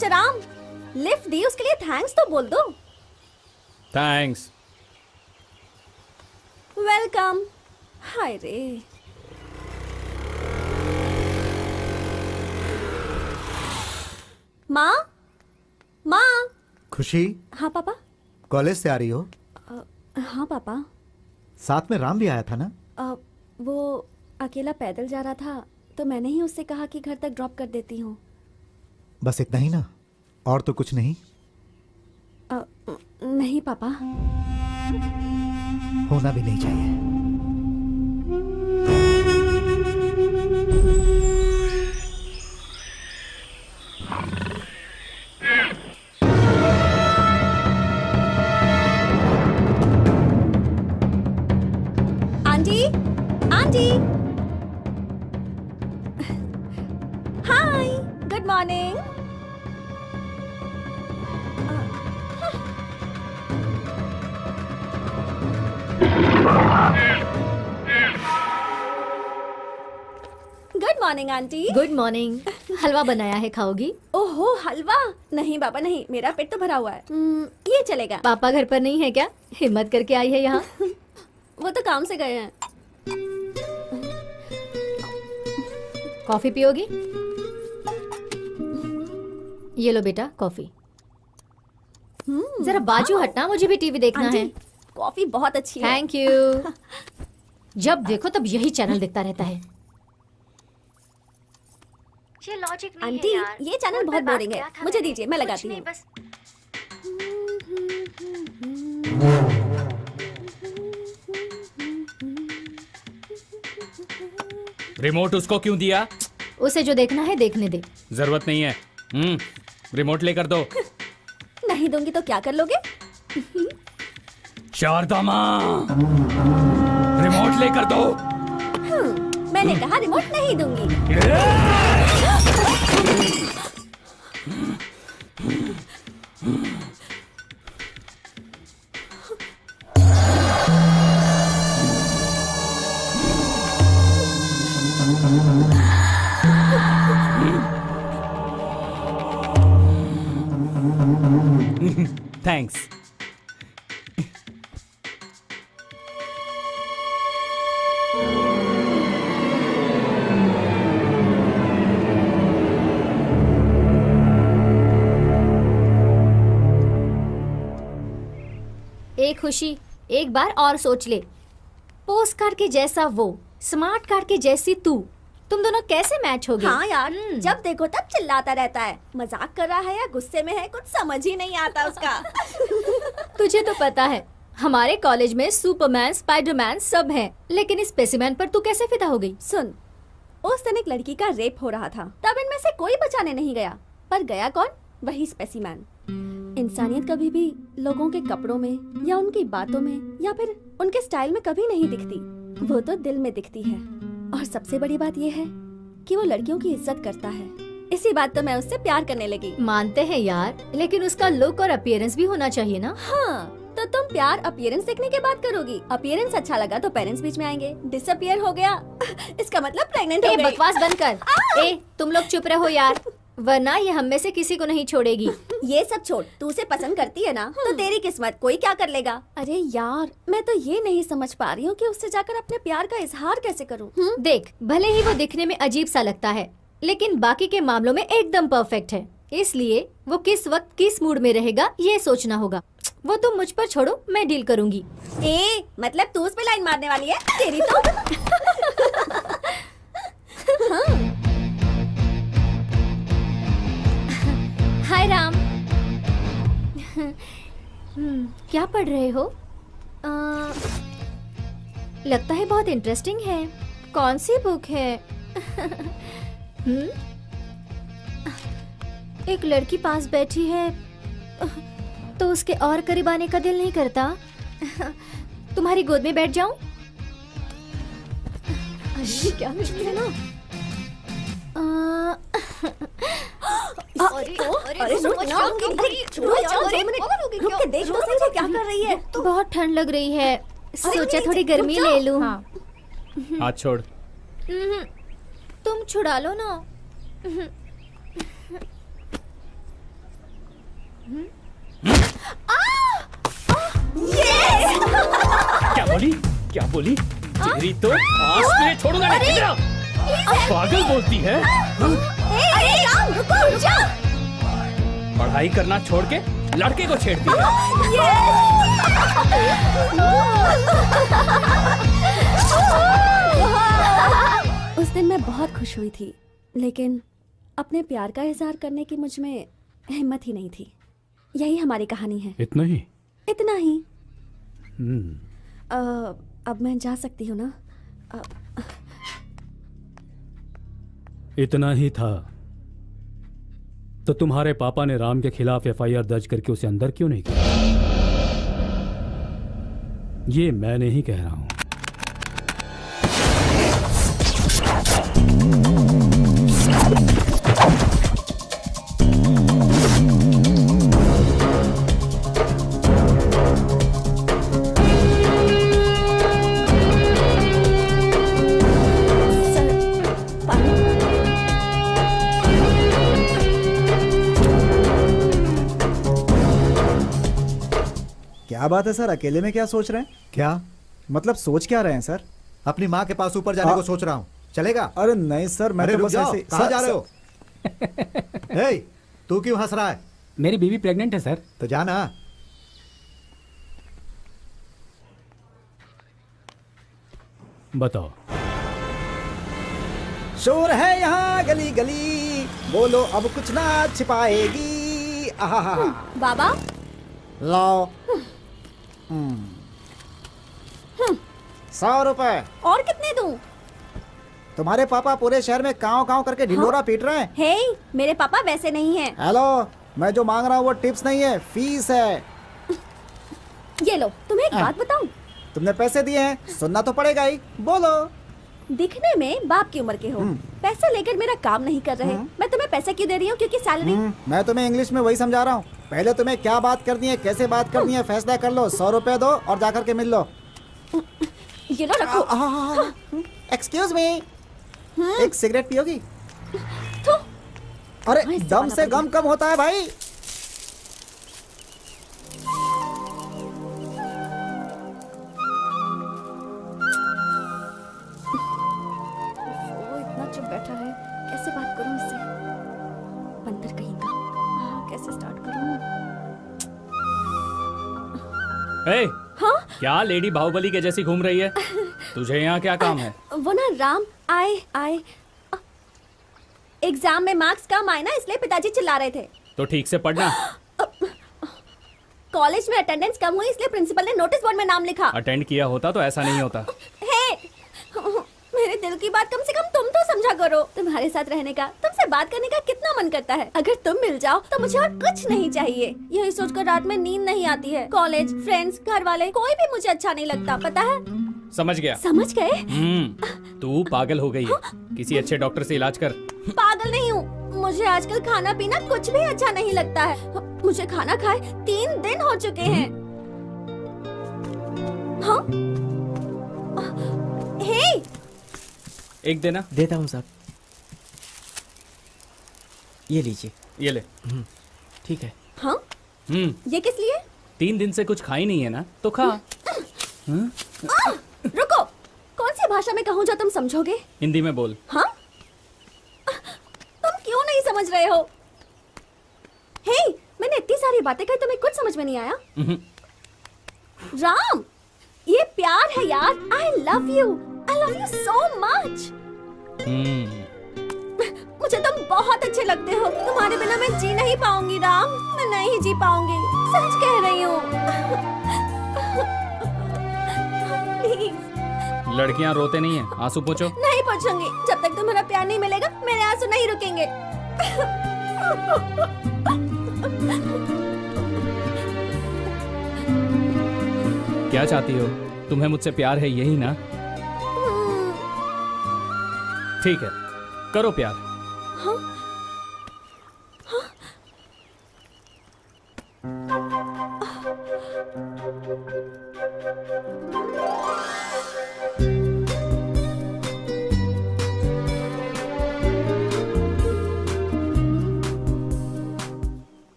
मिस्टर राम, लिफ्ट दी उसके लिए थैंक्स तो बोल दो। थैंक्स। वेलकम। हाय रे। माँ, माँ। खुशी, हाँ पापा। कॉलेज से आ रही हो? हाँ पापा। साथ में राम भी आया था ना? वो अकेला पैदल जा रहा था तो मैंने ही उससे कहा कि घर तक ड्रॉप कर देती हूँ। बस इतना ही ना, और तो कुछ नहीं? नहीं पापा। होना भी नहीं चाहिए। Aunty, aunty. Hi, good morning. Good morning aunty. Good morning. हलवा बनाया है, खाओगी? ओहो, हलवा? नहीं बाबा नहीं, मेरा पेट तो भरा हुआ है। ये चलेगा। पापा घर पर नहीं है क्या? हिम्मत करके आई है यहाँ। वो तो काम से गए हैं। कॉफी पियोगी? ये लो बेटा कॉफी। जरा बाजू हटना, मुझे भी टीवी देखना आंटी, है। कॉफी बहुत अच्छी है। Thank you. जब देखो तब यही चैनल देखता रहता है। ये लॉजिक नहीं आंटी, है यार। ये चैनल बहुत बोरिंग है, मुझे दीजिए, मैं लगाती हूँ। बस रिमोट उसको क्यों दिया? उसे जो देखना है देखने दे। जरूरत नहीं है। रिमोट लेकर दो। नहीं दूंगी तो क्या कर लोगे? शारदा माँ, रिमोट लेकर दो। मैंने कहा रिमोट नहीं दूंगी। थैंक्स। एक खुशी, एक बार और सोच ले। पोस्ट कार्ड के जैसा वो, स्मार्ट कार्ड के जैसी तू, तुम दोनों कैसे मैच होगे? हाँ यार, जब देखो तब चिल्लाता रहता है। मजाक कर रहा है या गुस्से में है, कुछ समझ ही नहीं आता उसका। तुझे तो पता है हमारे कॉलेज में सुपरमैन, स्पाइडरमैन सब हैं, लेकिन इस स्पेसिमैन पर तू कैसे फिदा हो गई? सुन, उस दिन एक लड़की का रेप हो रहा था, तब इनमें से कोई बचाने नहीं गया, पर गया कौन? वही स्पेसिमैन। इंसानियत कभी भी लोगों के कपड़ों में या उनकी बातों में या फिर उनके स्टाइल में कभी नहीं दिखती, वो तो दिल में दिखती है। और सबसे बड़ी बात ये है कि वो लड़कियों की इज्जत करता है। इसी बात तो मैं उससे प्यार करने लगी। मानते हैं यार, लेकिन उसका लुक और अपीयरेंस भी होना चाहिए ना। हाँ, तो तुम प्यार अपीयरेंस देखने के बाद करोगी। अपीयरेंस अच्छा लगा तो पेरेंट्स बीच में आएंगे। डिसअपियर हो गया इसका मतलब प्रेग्नेंट हो गई। बकवास बंद कर। ए, तुम लोग चुप रहो यार, वरना ये हम में से किसी को नहीं छोड़ेगी। ये सब छोड़, तू उसे पसंद करती है ना, तो तेरी किस्मत, कोई क्या कर लेगा। अरे यार, मैं तो ये नहीं समझ पा रही हूँ कि उससे जाकर अपने प्यार का इजहार कैसे करूँ। देख, भले ही वो दिखने में अजीब सा लगता है, लेकिन बाकी के मामलों में एकदम परफेक्ट है। इसलिए वो किस वक्त किस मूड में रहेगा ये सोचना होगा। वो तुम मुझ पर छोड़ो, मैं डील करूंगी। ए, मतलब तू उस पे लाइन मारने वाली है? तेरी तो हाँ। हाय राम। क्या पढ़ रहे हो? लगता है बहुत इंटरेस्टिंग है। कौन सी बुक है? एक लड़की पास बैठी है तो उसके और करीब आने का दिल नहीं करता। तुम्हारी गोद में बैठ जाऊं? अरे क्या मुश्किल है ना। बहुत ठंड लग रही है, सोचा थोड़ी गर्मी ले लूं। हाथ छोड़। तुम छुड़ा लो ना। क्या बोली? क्या बोली? तेरी तो आज तुझे छोड़ूंगा नहीं। इधर आओ। पागल बोलती है। अरे राम, रुको, रुक जा। पढ़ाई करना छोड़ के लड़के को छेड़ती है। उस दिन मैं बहुत खुश हुई थी, लेकिन अपने प्यार का इजहार करने की मुझ में हिम्मत ही नहीं थी। यही हमारी कहानी है। इतना ही? इतना ही। अब मैं जा सकती हूँ ना? इतना ही था तो तुम्हारे पापा ने राम के खिलाफ एफआईआर दर्ज करके उसे अंदर क्यों नहीं किया? ये मैं नहीं कह रहा हूं। क्या बात है सर, अकेले में क्या सोच रहे हैं? क्या मतलब सोच क्या रहे हैं सर? अपनी माँ के पास ऊपर जाने को सोच रहा हूँ। चलेगा? अरे नहीं सर, मैं अरे तो रुक बस जाओ, ऐसे कहाँ जा रहे हो? हे, तू क्यों हंस रहा है? मेरी बीवी प्रेग्नेंट है सर। तो जाना। बताओ। शोर है यहाँ गली गली, बोलो अब कुछ ना छिपाएगी। आहा बाबा, लाओ 100 रुपए। और कितने दूं? तुम्हारे पापा पूरे शहर में काव काव करके ढिंडोरा पीट रहे हैं। हे, मेरे पापा वैसे नहीं हैं। हेलो, मैं जो मांग रहा हूँ वो टिप्स नहीं है, फीस है। ये लो, तुम्हें एक बात बताऊं? तुमने पैसे दिए हैं, सुनना तो पड़ेगा ही। बोलो। दिखने में बाप की उम्र के हो, पैसे लेकर मेरा काम नहीं कर रहे। मैं तुम्हें पैसे क्यों दे रही हूँ? क्योंकि सैलरी। मैं तुम्हें इंग्लिश में वही समझा रहा हूँ। पहले तुम्हें क्या बात करनी है, कैसे बात करनी है, फैसला कर लो। 100 रुपए दो और जाकर के मिल लो। ये लो, रखो। एक्सक्यूज मी, एक सिगरेट पियोगी? अरे दम से गम कम होता है भाई। वो इतना चुप बैठा है, कैसे बात करूं इससे? बंदर कहीं का। कैसे स्टार्ट करूं? ए, हाँ? क्या लेडी बाहुबली के जैसी घूम रही है? तुझे यहाँ क्या काम है? वो ना राम, आए एग्जाम में मार्क्स कम आए ना, इसलिए पिताजी चिल्ला रहे थे। तो ठीक से पढ़ना। कॉलेज में अटेंडेंस कम हुई, इसलिए प्रिंसिपल ने नोटिस बोर्ड में नाम लिखा। अटेंड किया होता तो ऐसा नहीं होता। हे, मेरे दिल की बात कम से कम तुम तो समझा करो। तुम्हारे साथ रहने का, तुमसे बात करने का कितना मन करता है। अगर तुम मिल जाओ तो मुझे और कुछ नहीं चाहिए। यही सोचकर रात में नींद नहीं आती है। कॉलेज, फ्रेंड्स, घर वाले, कोई भी मुझे अच्छा नहीं लगता, पता है? समझ गया। समझ गए? तू पागल हो गई है। किसी अच्छे डॉक्टर से इलाज कर। पागल नहीं हूँ, मुझे आजकल खाना पीना कुछ भी अच्छा नहीं लगता है। मुझे खाना खाए 3 दिन हो चुके हैं। हाँ? हे, एक देना। देता हूँ साहब, ये लीजिए। ये ले। ठीक है। हाँ? ये किस लिए? 3 दिन से कुछ खाई नहीं है ना, तो खा। रुको, कौन सी भाषा में कहूँ जो तुम समझोगे? हिंदी में बोल। हाँ? तुम क्यों नहीं समझ रहे हो? हे, मैंने इतनी सारी बातें कही, तुम्हें कुछ समझ में नहीं आया? राम, ये प्यार है यार। I love you so much। मुझे तुम बहुत अच्छे लगते हो। तुम्हारे बिना मैं जी नहीं पाऊंगी राम, मैं नहीं जी पाऊंगी। सच कह रही हूँ। प्लीज। लड़कियां रोते नहीं है, आंसू पोंछो। नहीं पोंछूंगी, जब तक तुम्हारा प्यार नहीं मिलेगा मेरे आंसू नहीं रुकेंगे। क्या चाहती हो? तुम्हें मुझसे प्यार है, यही ना? ठीक है, करो प्यार। हाँ?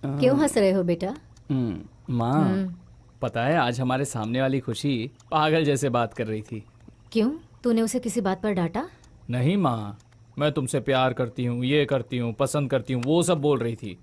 क्यों हंस रहे हो बेटा? माँ, पता है आज हमारे सामने वाली खुशी पागल जैसे बात कर रही थी। क्यों? तूने उसे किसी बात पर डांटा? नहीं माँ, मैं तुमसे प्यार करती हूँ, ये करती हूँ, पसंद करती हूँ, वो सब बोल रही थी।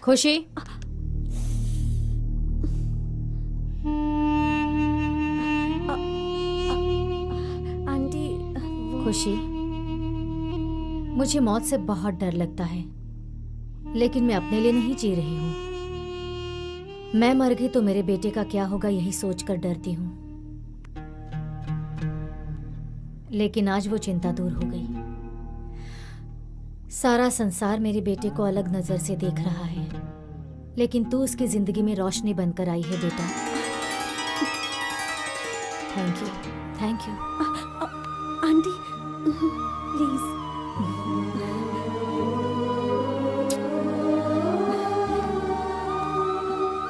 खुशी, आंटी खुशी, मुझे मौत से बहुत डर लगता है, लेकिन मैं अपने लिए नहीं जी रही हूँ। मैं मर गई तो मेरे बेटे का क्या होगा यही सोचकर डरती हूँ, लेकिन आज वो चिंता दूर हो गई। सारा संसार मेरे बेटे को अलग नजर से देख रहा है, लेकिन तू उसकी जिंदगी में रोशनी बनकर आई है बेटा। Thank you, thank you. Aunty please.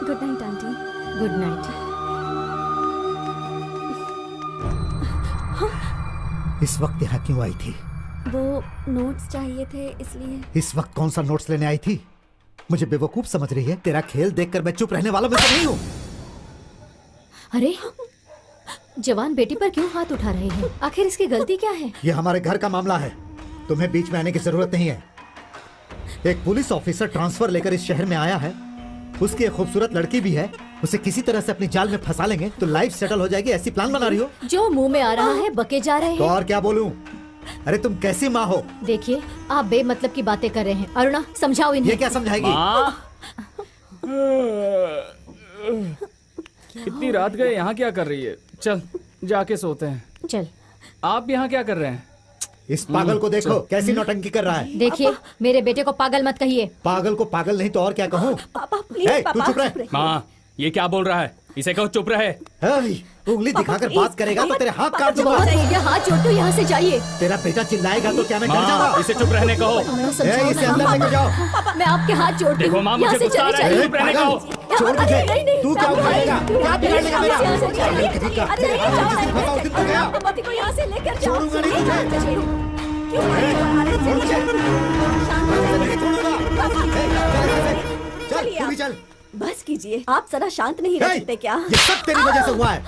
Good night aunty. Good night. इस वक्त यहाँ क्यों आई थी? वो नोट्स चाहिए थे इसलिए। इस वक्त कौन सा नोट्स लेने आई थी? मुझे बेवकूफ समझ रही है? तेरा खेल देखकर मैं चुप रहने वाला मैं नहीं हूँ। अरे जवान बेटी पर क्यों हाथ उठा रहे हैं? आखिर इसकी गलती क्या है? ये हमारे घर का मामला है, तुम्हें बीच में आने की जरूरत नहीं है। एक पुलिस ऑफिसर ट्रांसफर लेकर इस शहर में आया है, उसकी एक खूबसूरत लड़की भी है, उसे किसी तरह से अपनी जाल में फंसा लेंगे तो लाइफ सेटल हो जाएगी, ऐसी प्लान बना रही हो? जो मुंह में आ रहा है बके जा रहे तो हैं। और क्या बोलूं? अरे तुम कैसी माँ हो? देखिए आप बेमतलब की बातें कर रहे हैं। अरुणा समझाओ इन्हें। ये क्या समझाएगी? इतनी रात गए यहाँ क्या कर रही है? चल जाके सोते हैं। चल। आप यहाँ क्या कर रहे हैं? इस पागल को देखो कैसी नौटंकी कर रहा है। देखिए मेरे बेटे को पागल मत कहिए। पागल को पागल नहीं तो और क्या कहूँ? तू चुप रह। माँ, ये क्या बोल रहा है? इसे कहो चुप रहे। उंगली दिखाकर बात करेगा तो तेरे हाथ काट दूंगा। हाथ जोड़ दो, यहाँ से जाइए। तेरा बेटा चिल्लाएगा तो क्या मैं डर जाऊंगा? इसे चुप रहने कहो। इसे अंदर लेकर जाओ। पापा मैं आपके हाथ जोड़ती हूँ। देखो माँ, मुझे गुस्सा आ रहा है, चुप रहने कहो। छोड़ मुझे। तू क्या उठाएगा? क्या बिगाड़ेगा मेरा? पति को यहाँ से लेकर जाओ। छोड़ूंगा नहीं तुझे। चल तू भी चल। बस कीजिए, आप जरा शांत नहीं रह सकते क्या? ये सब तेरी वजह से हुआ है।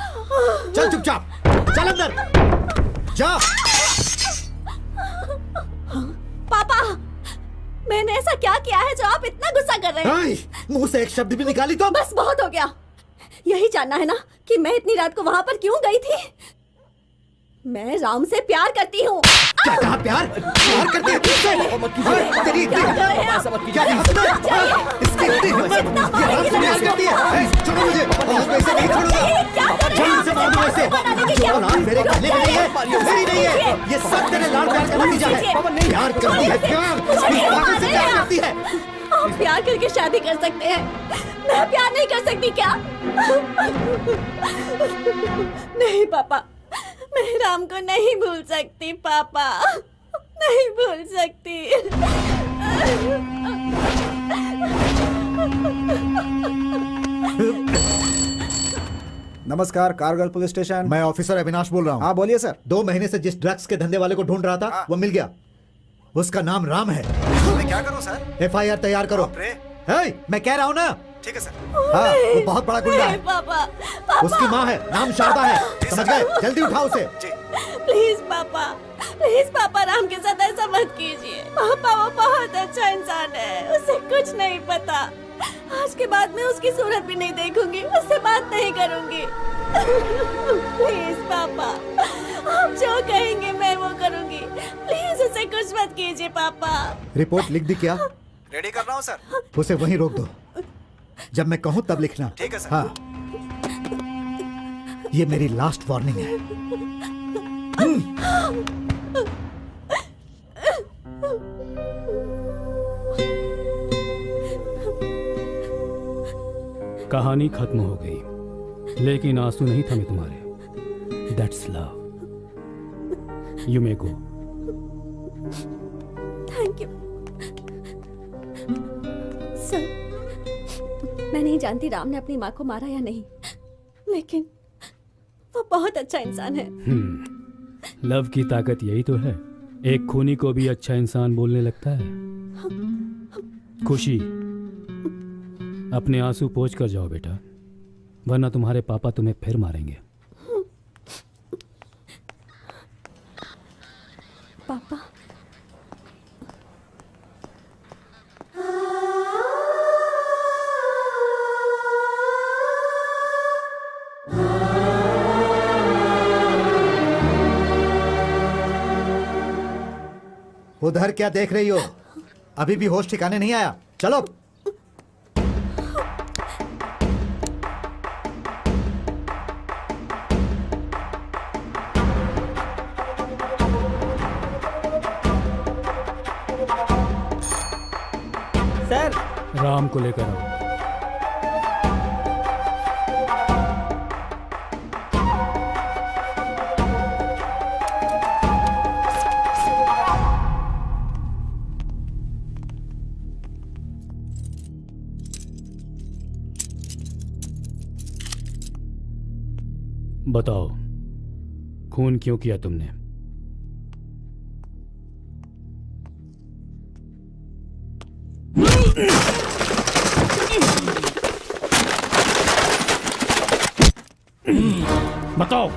चल चुपचाप चल अंदर जा। पापा मैंने ऐसा क्या किया है जो आप इतना गुस्सा कर रहे हैं? मुंह से एक शब्द भी निकाली तो बस बहुत हो गया। यही जानना है ना कि मैं इतनी रात को वहां पर क्यों गई थी? मैं राम से प्यार करती हूँ। क्या कहा? प्यार करती है तुझसे? तेरी इतनी इसकी इतनी हिम्मत, ये राम से प्यार करती है? छोड़ो मुझे, आज मैं इसे नहीं छोड़ूंगा। जान से मार दूं इसे। जो औलाद मेरे कहने में नहीं है, मेरी नहीं है। ये सब तेरे लाड़ प्यार का नतीजा है। प्यार करती है, प्यार इस पागल से प्यार करती है। आप प्यार करके शादी कर सकते हैं, मैं प्यार नहीं कर सकती क्या? नहीं पापा, मैं राम को नहीं भूल सकती पापा, नहीं भूल सकती। नमस्कार कारगिल पुलिस स्टेशन। मैं ऑफिसर अविनाश बोल रहा हूँ। हाँ बोलिए सर। 2 महीने से जिस ड्रग्स के धंधे वाले को ढूंढ रहा था वो मिल गया। उसका नाम राम है। मैं क्या करूं सर? FIR तैयार करो। मैं कह रहा हूँ ना। ठीक है सर। हाँ वो बहुत बड़ा गुंडा है। पापा, उसकी माँ है, नाम शारदा है, समझ गए? जल्दी उठाओ उसे। प्लीज पापा, प्लीज पापा राम के साथ ऐसा मत कीजिए। पापा वो बहुत अच्छा इंसान है, उसे कुछ नहीं पता। आज के बाद मैं उसकी सूरत भी नहीं देखूंगी, उससे बात नहीं करूंगी। प्लीज पापा, आप जो कहेंगे मैं वो करूंगी। प्लीज उसे कुछ मत कीजिए पापा। रिपोर्ट लिख दी क्या? रेडी कर रहा हूँ सर। उसे वहीं रोक दो, जब मैं कहूँ तब लिखना। ठीक है सर। हाँ ये मेरी लास्ट वार्निंग है। कहानी खत्म हो गई, लेकिन आंसू नहीं थमे तुम्हारे। That's love. You may go. Thank you sir. मैं नहीं जानती राम ने अपनी माँ को मारा या नहीं, लेकिन वो बहुत अच्छा इंसान है। लव की ताकत यही तो है, एक खूनी को भी अच्छा इंसान बोलने लगता है। खुशी, अपने आंसू पोंछ कर जाओ बेटा, वरना तुम्हारे पापा तुम्हें फिर मारेंगे। पापा, उधर क्या देख रही हो? अभी भी होश ठिकाने नहीं आया? चलो। सर, राम को लेकर आओ। बताओ, खून क्यों किया तुमने? बताओ,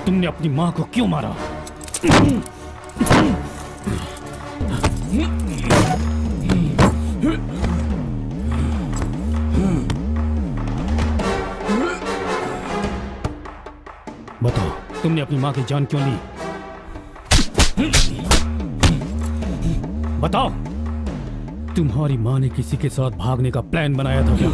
तुमने अपनी मां को क्यों मारा? बताओ, तुमने अपनी मां की जान क्यों ली? बताओ, तुम्हारी मां ने किसी के साथ भागने का प्लान बनाया था क्या?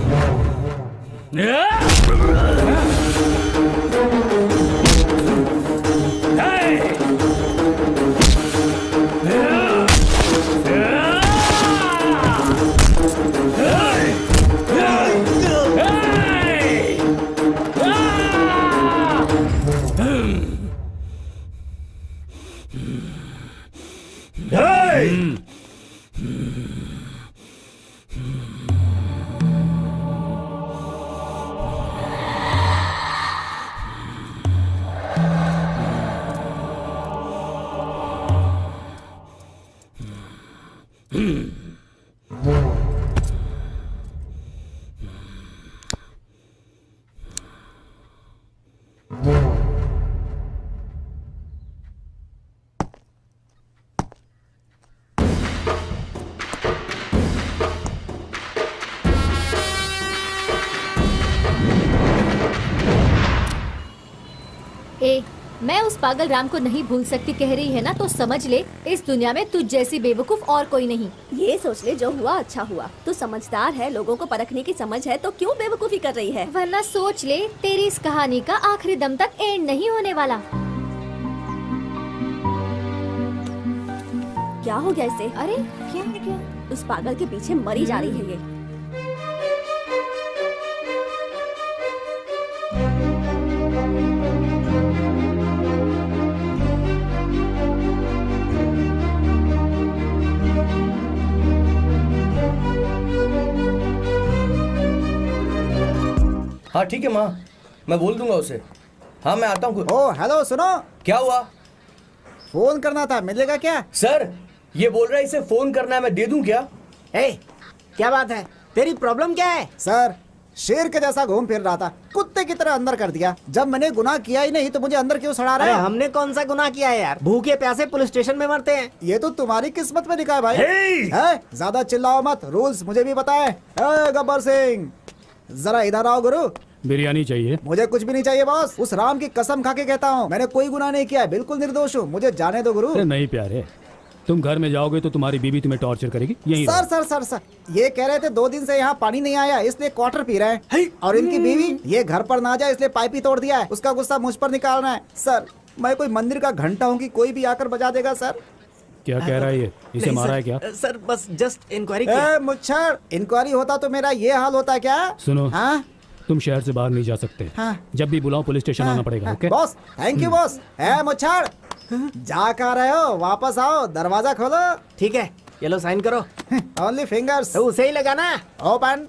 मैं उस पागल राम को नहीं भूल सकती कह रही है ना, तो समझ ले इस दुनिया में तुझ जैसी बेवकूफ और कोई नहीं। ये सोच ले, जो हुआ अच्छा हुआ। तू समझदार है, लोगों को परखने की समझ है, तो क्यों बेवकूफी कर रही है? वरना सोच ले, तेरी इस कहानी का आखिरी दम तक एंड नहीं होने वाला। क्या हो गया इसे? अरे क्या? उस पागल के पीछे मरी जा रही है ये। हाँ ठीक है माँ, मैं बोल दूंगा उसे। हाँ मैं आता हूँ। ओ हेलो, सुनो। क्या हुआ? फोन करना था, मिलेगा क्या? सर, ये बोल रहा है इसे फोन करना है, मैं दे दूं क्या? क्या बात है? तेरी प्रॉब्लम क्या है? सर, शेर के जैसा घूम फिर रहा था, कुत्ते की तरह अंदर कर दिया। जब मैंने गुनाह किया ही नहीं तो मुझे अंदर क्यों सड़ा रहा है? हमने कौन सा गुनाह किया है यार? भूखे प्यासे पुलिस स्टेशन में मरते हैं। ये तो तुम्हारी किस्मत में लिखा है भाई। है? ज्यादा चिल्लाओ मत, रूल्स मुझे भी पता है। गब्बर सिंह, जरा इधर आओ गुरु। बिरयानी चाहिए? मुझे कुछ भी नहीं चाहिए बॉस। उस राम की कसम खा के कहता हूँ, मैंने कोई गुनाह नहीं किया है, बिल्कुल निर्दोष हूँ। मुझे जाने दो गुरु। नहीं प्यारे, तुम घर में जाओगे तो तुम्हारी बीवी तुम्हें टॉर्चर करेगी। यहीं सर सर सर सर, ये कह रहे थे 2 दिन से यहाँ पानी नहीं आया इसलिए क्वार्टर पी रहे हैं। और इनकी बीवी ये घर पर ना जाए इसलिए पाइप ही तोड़ दिया है। उसका गुस्सा मुझ पर निकालना है। सर, मैं कोई मंदिर का घंटा हूँ कि कोई भी आकर बजा देगा? सर क्या कह रहा है ये? इसे नहीं, मारा सर, है क्या? सर बस जस्ट इंक्वायरी ए मुच्छर, इंक्वायरी होता तो मेरा ये हाल होता क्या? सुनो, हाँ तुम शहर से बाहर नहीं जा सकते। हाँ। जब भी बुलाओ पुलिस स्टेशन आना पड़ेगा। Okay boss, thank you boss. ए मुच्छर, जा कहाँ रहे हो? वापस आओ, दरवाजा खोलो। ठीक है, ये लो साइन करो। Only fingers. तो उसे ही लगाना। ओपन।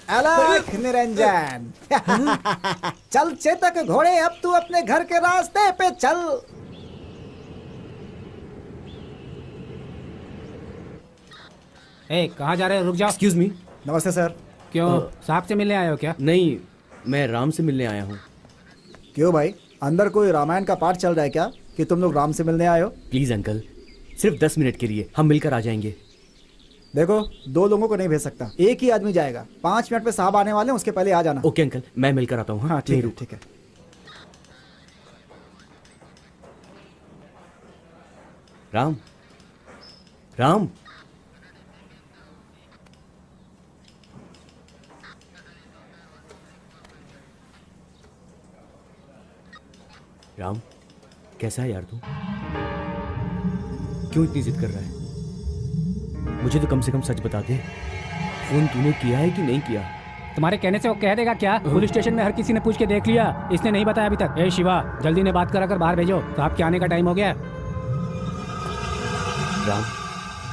अलग निरंजन। चल चेतक घोड़े, अब तू अपने घर के रास्ते पे चल। ए, कहाँ जा रहे हो? रुक जाओ। Excuse me. नमस्ते सर। क्यों, साहब से मिलने आए हो क्या? नहीं, मैं राम से मिलने आया हूँ। क्यों भाई, अंदर कोई रामायण का पाठ चल रहा है क्या कि तुम लोग राम से मिलने आए हो? प्लीज अंकल, सिर्फ 10 मिनट के लिए हम मिलकर आ जाएंगे। देखो, 2 लोगों को नहीं भेज सकता, एक ही आदमी जाएगा। 5 मिनट में साहब आने वाले हैं, उसके पहले आ जाना। ओके अंकल, मैं मिलकर आता हूँ। हाँ ठीक है, ठीक है। राम, राम, राम, कैसा है यार तू? क्यों इतनी जिद कर रहा है? मुझे तो कम से कम सच बता दे, फोन तूने किया है कि नहीं किया? तुम्हारे कहने से वो कह देगा क्या? पुलिस स्टेशन में हर किसी ने पूछ के देख लिया, इसने नहीं बताया अभी तक। ए शिवा, जल्दी ने बात कर बाहर भेजो, साहब के आने का टाइम हो गया। राम,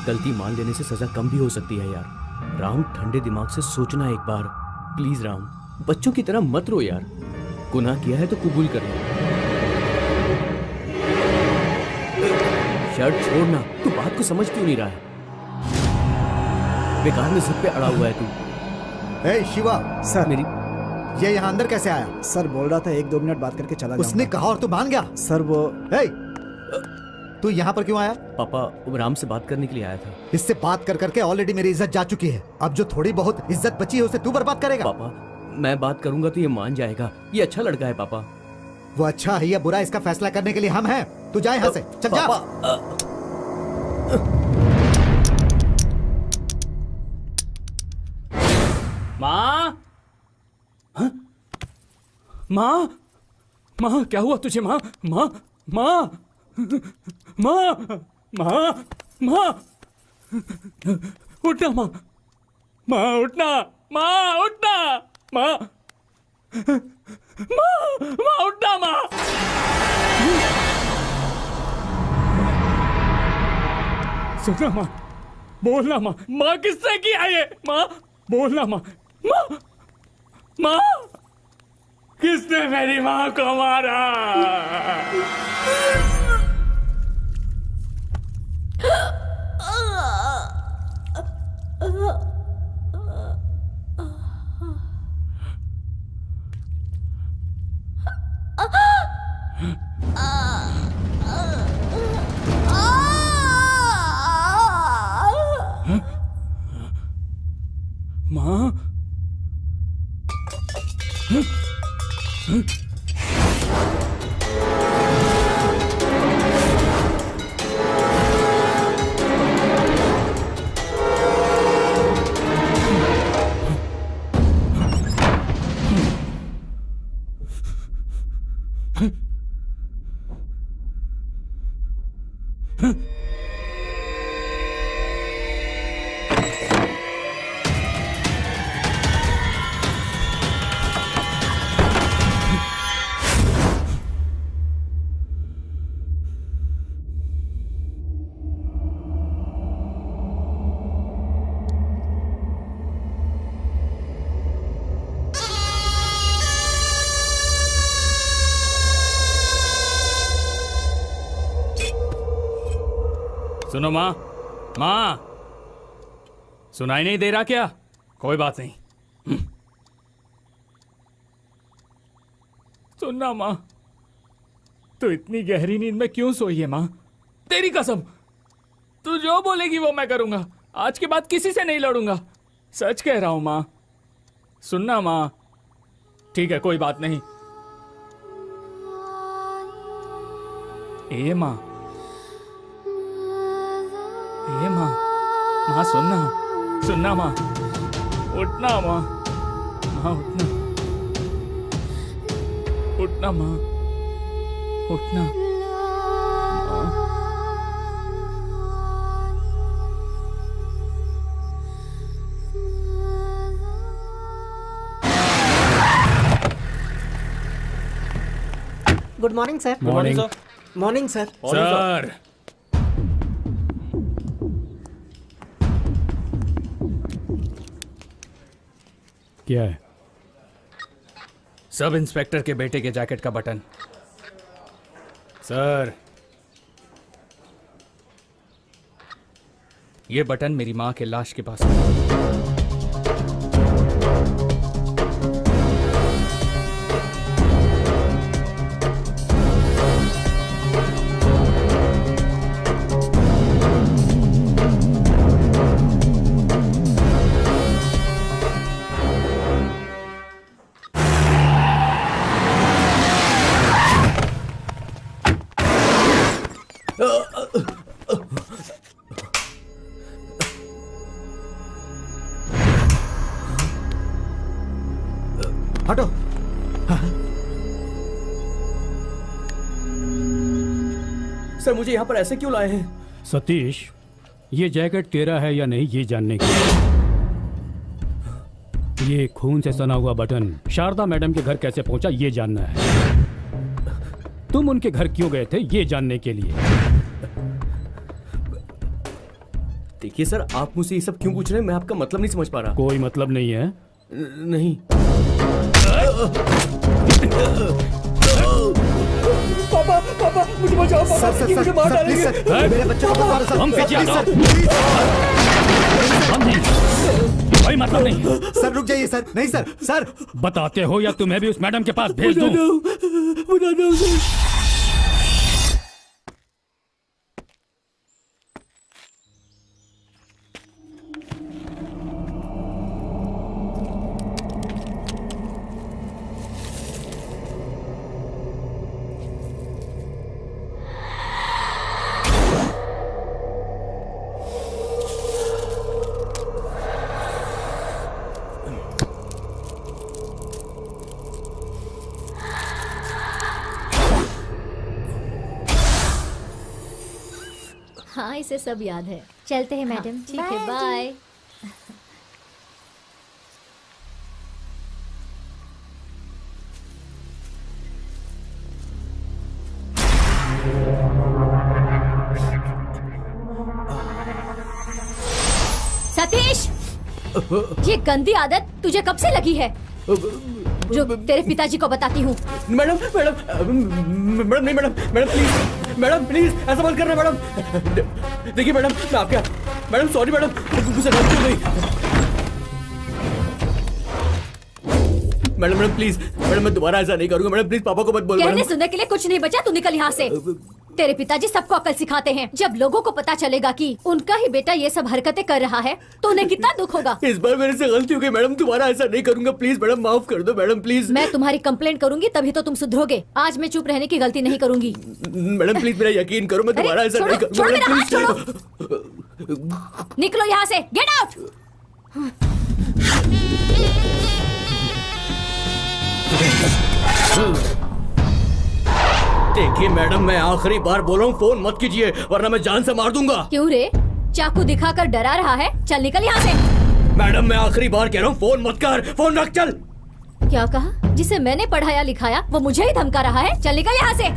गलती मान लेने से सजा कम भी हो सकती है यार। राम, ठंडे दिमाग से सोचना एक बार, प्लीज राम। बच्चों की तरह मत रो यार। गुनाह किया है तो कबूल कर लो। शर्ट छोड़ना, तू बात को समझ क्यों नहीं रहा है? बेकार में सब पे अड़ा हुआ है तू। ए शिवा, सर मेरी ये यहाँ अंदर कैसे आया? सर बोल रहा था 1-2 मिनट बात करके चला उसने जाऊंगा। कहा और तू मान गया? सर वो तू यहाँ पर क्यों आया? पापा, वो राम से बात करने के लिए आया था। इससे बात कर करके ऑलरेडी मेरी इज्जत जा चुकी है। अब जो थोड़ी बहुत इज्जत बची है उसे तू बर्बाद करेगा? पापा, मैं बात करूंगा तो ये मान जाएगा। ये अच्छा लड़का है पापा। वो अच्छा है या बुरा, इसका फैसला करने के लिए हम हैं। तू जा यहाँ से, चल जा। माँ, माँ, माँ, क्या हुआ तुझे? माँ, माँ, माँ, माँ, माँ, माँ, उठना माँ, माँ उठना, माँ उठना, माँ, माँ, माँ उठना माँ। सुना माँ, बोलना माँ, माँ किसने किया ये? माँ बोलना माँ, माँ, माँ, किसने मेरी माँ को मारा? माँ, सुनो माँ, माँ, सुनाई नहीं दे रहा क्या? कोई बात नहीं। सुनना माँ, तू इतनी गहरी नींद में क्यों सोई है माँ? तेरी कसम, तू जो बोलेगी वो मैं करूंगा। आज के बाद किसी से नहीं लड़ूंगा, सच कह रहा हूं माँ। सुनना माँ। ठीक है, कोई बात नहीं। ए माँ, ए माँ, माँ सुनना, सुनना माँ, उठना माँ, माँ उठना, उठना माँ, उठना। Good morning sir. Morning morning sir. Sir. क्या है? सब इंस्पेक्टर के बेटे के जैकेट का बटन। सर, ये बटन मेरी माँ के लाश के पास है। हटो। सर मुझे यहाँ पर ऐसे क्यों लाए हैं? सतीश, ये जैकेट तेरा है या नहीं ये जानने के लिए। ये खून से सना हुआ बटन शारदा मैडम के घर कैसे पहुंचा ये जानना है। तुम उनके घर क्यों गए थे ये जानने के लिए। देखिए सर, आप मुझसे ये सब क्यों पूछ रहे हैं? मैं आपका मतलब नहीं समझ पा रहा। कोई मतलब नहीं है? नहीं। पापा पापा मुझे बचाओ पापा, सर, ये मुझे मार डालेंगे। सर, मेरे बच्चे को मारो सर। हम पीछे आ जाओ। हम नहीं, कोई मतलब नहीं। सर रुक जाइए सर। नहीं सर। सर बताते हो या तुम्हें भी उस मैडम के पास भेज दूं? बता दो सर। हाँ, इसे सब याद है। चलते हैं मैडम। ठीक है, बाय। सतीश, ये गंदी आदत तुझे कब से लगी है? जो तेरे पिताजी को बताती हूँ। मैडम मैडम मैडम नहीं madam, madam please, madam please ऐसा मत करना मैडम। देखिए मैडम, मैं आपके मैडम सॉरी मैडम, मुझसे गलती हो गई। मैडम मैडम प्लीज, मैडम मैं दोबारा ऐसा नहीं करूंगा मैडम, प्लीज पापा को मत बोल। कहने सुनने के लिए कुछ नहीं बचा, तू निकल यहाँ से। तेरे पिताजी सबको अकल सिखाते हैं। जब लोगों को पता चलेगा कि उनका ही बेटा ये सब हरकतें कर रहा है तो उन्हें कितना दुख होगा। इस बार मेरे से गलती हो गई मैडम, दोबारा ऐसा नहीं करूंगा, प्लीज मैडम माफ कर दो मैडम प्लीज। मैं तुम्हारी कंप्लेंट करूंगी तभी तो तुम सुधरोगे। आज मैं चुप रहने की गलती नहीं करूंगी। मैडम प्लीज मेरा यकीन करो, मैं दोबारा ऐसा नहीं करूंगा। निकलो यहाँ से, गेट आउट। देखिए मैडम, मैं आखिरी बार बोल रहा हूँ, फोन मत कीजिए वरना मैं जान से मार दूंगा। क्यों रे, चाकू दिखाकर डरा रहा है? चल निकल यहाँ से। मैडम मैं आखिरी बार कह रहा हूँ, फोन मत कर, फोन रख चल। क्या कहा? जिसे मैंने पढ़ाया लिखाया वो मुझे ही धमका रहा है? चल निकल यहाँ से।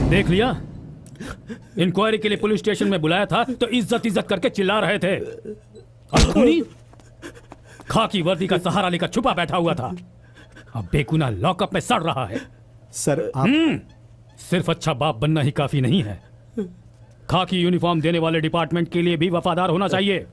देख लिया, इंक्वायरी के लिए पुलिस स्टेशन में बुलाया था तो इज्जत इज्जत करके चिल्ला रहे थे। अब खूनी खाकी वर्दी का सहारा लेकर छुपा बैठा हुआ था, अब बेगुनाह लॉकअप में सड़ रहा है। सर आप... सिर्फ अच्छा बाप बनना ही काफी नहीं है, खाकी यूनिफॉर्म देने वाले डिपार्टमेंट के लिए भी वफादार होना चाहिए।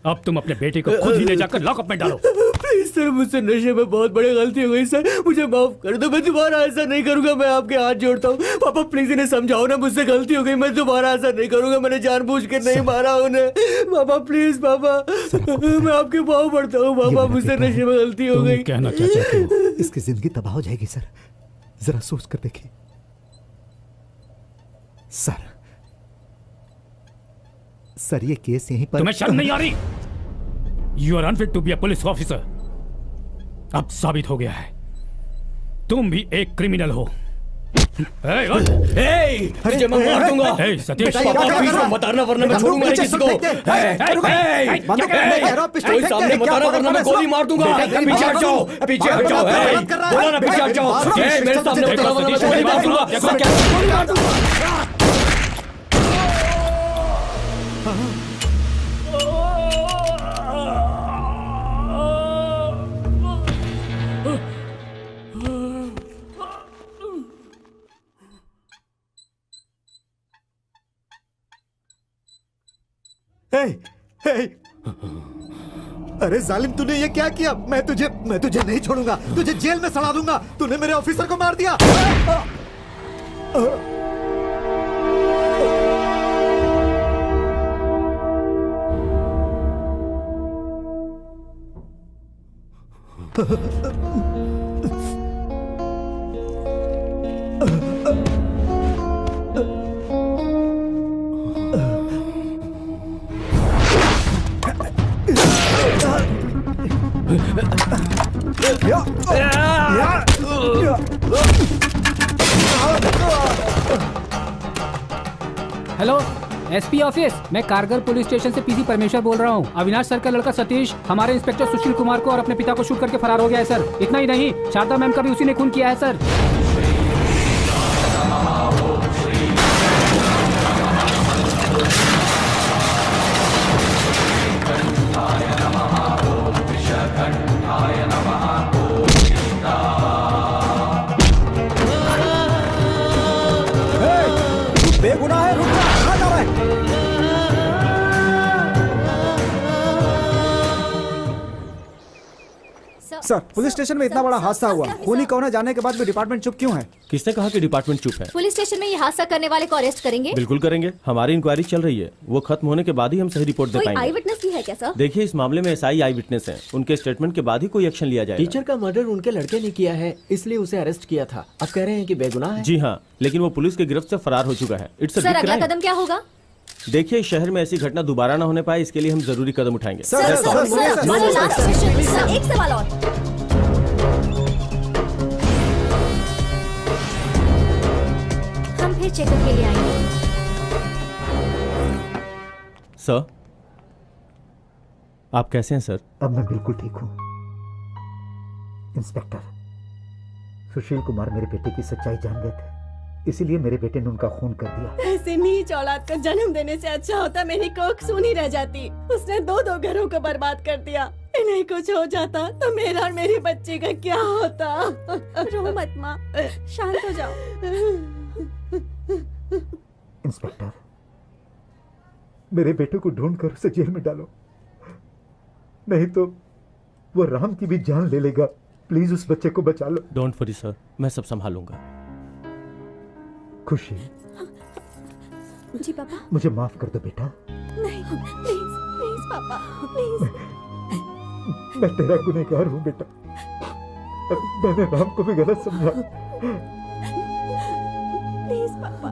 अब तुम अपने बेटे को खुद ही ले जाकर लॉकअप में डालो। प्लीज सर, मुझसे नशे में बहुत बड़ी गलती हो गई सर, मुझे माफ कर दो। मैं दोबारा ऐसा नहीं करूंगा, मैं आपके हाथ जोड़ता हूँ। पापा प्लीज इन्हें समझाओ ना, मुझसे गलती हो गई, मैं दोबारा ऐसा नहीं करूंगा। मैंने जानबूझ के नहीं मारा उन्हें। पापा प्लीज, पापा मैं आपके पाँव पड़ता हूँ। पापा मुझसे नशे में गलती हो गई। कहना क्या चाहते हो? इसकी जिंदगी तबाह हो जाएगी सर, जरा सोच कर देखिए सर। सर ये केस यहीं पर। तुम्हें शर्म नहीं आ रही? You are unfit to be a police officer. अब साबित हो गया है तुम भी एक क्रिमिनल हो। तुझे मैं मार दूंगा। सतीश, पापा प्लीज मत मारना वरना मैं छोड़ूंगा नहीं किसी को। कोई सामने मत आना वरना मैं गोली मार दूंगा। पीछे हट जाओ, पीछे हट जाओ। बोला ना पीछे हट जाओ। मेरे सामने मत आना वरना मैं गोली मार दूंगा। गोली मार दूंगा। अरे जालिम, तूने ये क्या किया? मैं तुझे नहीं छोड़ूंगा, तुझे जेल में सड़ा दूंगा। तूने मेरे ऑफिसर को मार दिया। हेलो एसपी ऑफिस, मैं कारगर पुलिस स्टेशन से पीसी परमेश्वर बोल रहा हूँ। अविनाश सर का लड़का सतीश हमारे इंस्पेक्टर सुशील कुमार को और अपने पिता को शूट करके फरार हो गया है सर। इतना ही नहीं, शारदा मैम का भी उसी ने खून किया है सर। बेगुनाह है, रुक जा, कहाँ जा रहा है? सर, पुलिस स्टेशन में इतना बड़ा हादसा हुआ, खूनी कौन है जाने के बाद भी डिपार्टमेंट चुप क्यों है? किसने कहा कि डिपार्टमेंट चुप है? पुलिस स्टेशन में ये हादसा करने वाले को अरेस्ट करेंगे। बिल्कुल करेंगे, हमारी इंक्वायरी चल रही है। वो खत्म होने के बाद ही हम सही रिपोर्ट दे कोई पाएंगे। आई विटनेस भी है क्या सर? देखिए, इस मामले में एसआई आई विटनेस हैं। उनके स्टेटमेंट के बाद ही कोई एक्शन लिया जाएगा। टीचर का मर्डर उनके लड़के ने किया है, इसलिए उसे अरेस्ट किया था। अब कह रहे हैं कि बेगुनाह है। जी हाँ, लेकिन वो पुलिस की गिरफ्त से फरार हो चुका है। इट्स सर अगला कदम क्या होगा? देखिए, शहर में ऐसी घटना दोबारा न होने पाए, इसके लिए हम जरूरी कदम उठाएंगे। सर, एक सवाल और। हम फिर चेकअप के लिए आएंगे। सर, आप कैसे हैं सर? अब मैं बिल्कुल ठीक हूँ। इंस्पेक्टर, सुशील कुमार मेरे बेटे की सच्चाई जान गए थे, इसीलिए मेरे बेटे ने उनका खून कर दिया। ऐसे नीच औलाद को जन्म देने से अच्छा होता मेरी कोख सूनी रह जाती। उसने दो घरों को बर्बाद कर दिया। इन्हें कुछ हो जाता तो मेरा और मेरी बच्ची का क्या होता? रो मत माँ, शांत हो जाओ। इंस्पेक्टर, मेरे बेटे को ढूंढकर उसे जेल में डालो, नहीं तो वो राम की भी जान ले लेगा। प्लीज उस बच्चे को बचा लो। डोंट वरी सर, मैं सब संभालूंगा। खुशी, जी पापा। मुझे माफ कर दो बेटा। नहीं, प्लीज प्लीज पापा, प्लीज। मैं तेरा गुनहगार हूँ बेटा, मैंने राम को भी गलत समझा। प्लीज पापा।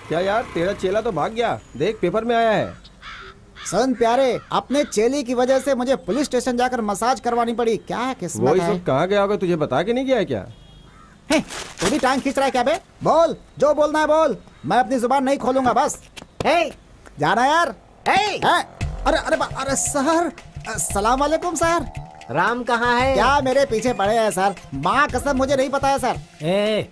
क्या यार, तेरा चेला तो भाग गया, देख पेपर में आया है। सन प्यारे, अपने चेली की वजह से मुझे पुलिस स्टेशन जाकर मसाज करवानी पड़ी। क्या किस्मत वही है। सब कहाँ गया होगा, तुझे बता के नहीं गया है क्या? तू भी टांग खींच रहा है क्या बे? बोल, जो बोलना है बोल, मैं अपनी जुबान नहीं खोलूंगा बस। हे, जाना यार। अरे सर, अस्सलाम वालेकुम सर। राम कहाँ है? क्या मेरे पीछे पड़े हैं सर? माँ कसम मुझे नहीं पता है सर।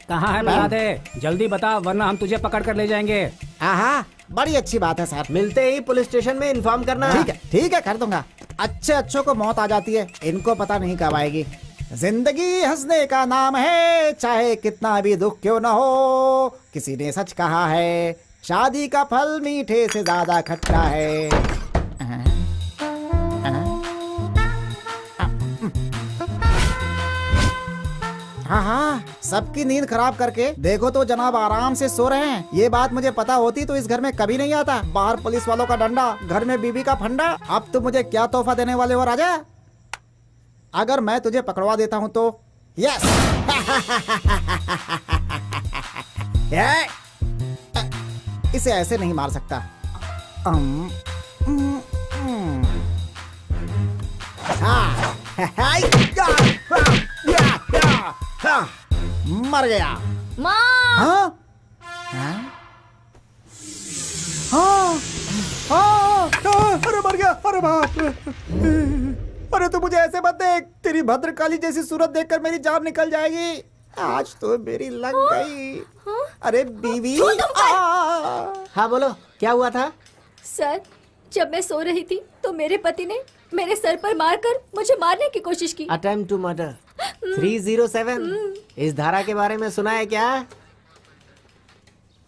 कहाँ है बता दे, जल्दी बता वरना हम तुझे पकड़ कर ले जाएंगे। हाँ, बड़ी अच्छी बात है सर। मिलते ही पुलिस स्टेशन में इन्फॉर्म करना। ठीक है कर दूंगा। अच्छे अच्छों को मौत आ जाती है, इनको पता नहीं कब आएगी। जिंदगी हंसने का नाम है, चाहे कितना भी दुख क्यों न हो। किसी ने सच कहा है, शादी का फल मीठे से ज्यादा खट्टा है। हाँ हाँ, सबकी नींद खराब करके देखो तो जनाब आराम से सो रहे हैं। ये बात मुझे पता होती तो इस घर में कभी नहीं आता। बाहर पुलिस वालों का डंडा, घर में बीबी का फंडा। अब तुम मुझे क्या तोहफा देने वाले हो राजा? अगर मैं तुझे पकड़वा देता हूँ तो? यस। इसे ऐसे नहीं मार सकता। मर गया। माँ! हाँ? अरे मर गया। अरे बाप। अरे तू मुझे ऐसे मत देख, तेरी भद्रकाली जैसी सूरत देखकर मेरी जान निकल जाएगी। आज तो मेरी लग गई। अरे बीवी। हाँ बोलो, क्या हुआ था? सर, जब मैं सो रही थी तो मेरे पति ने मेरे सर पर मारकर मुझे मारने की कोशिश की। Attempt to murder 307। इस धारा के बारे में सुना है क्या?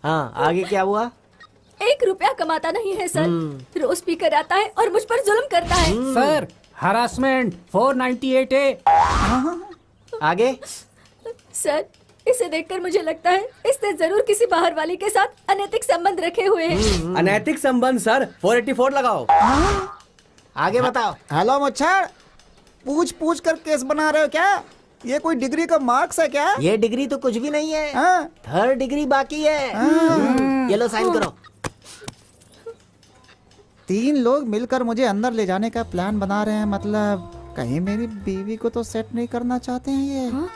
हाँ, आगे क्या हुआ? 1 रुपया कमाता नहीं है सर, रोज पी कर आता है और मुझ पर जुल्म करता है। Sir, harassment 498A। आगे? सर, इसे देखकर मुझे लगता है इसने जरूर किसी बाहर वाली के साथ अनैतिक संबंध रखे हुए हैं। अनैतिक संबंध सर, 484 लगाओ। आगे बताओ। हेलो मुच्छर, पूछ पूछ कर केस बना रहे हो क्या? ये कोई डिग्री का मार्क्स है क्या? ये डिग्री तो कुछ भी नहीं है। हाँ? 3rd डिग्री बाकी है। ये लो साइन करो। 3 लोग मिलकर मुझे अंदर ले जाने का प्लान बना रहे हैं। मतलब कहीं मेरी बीवी को तो सेट नहीं करना चाहते हैं ये।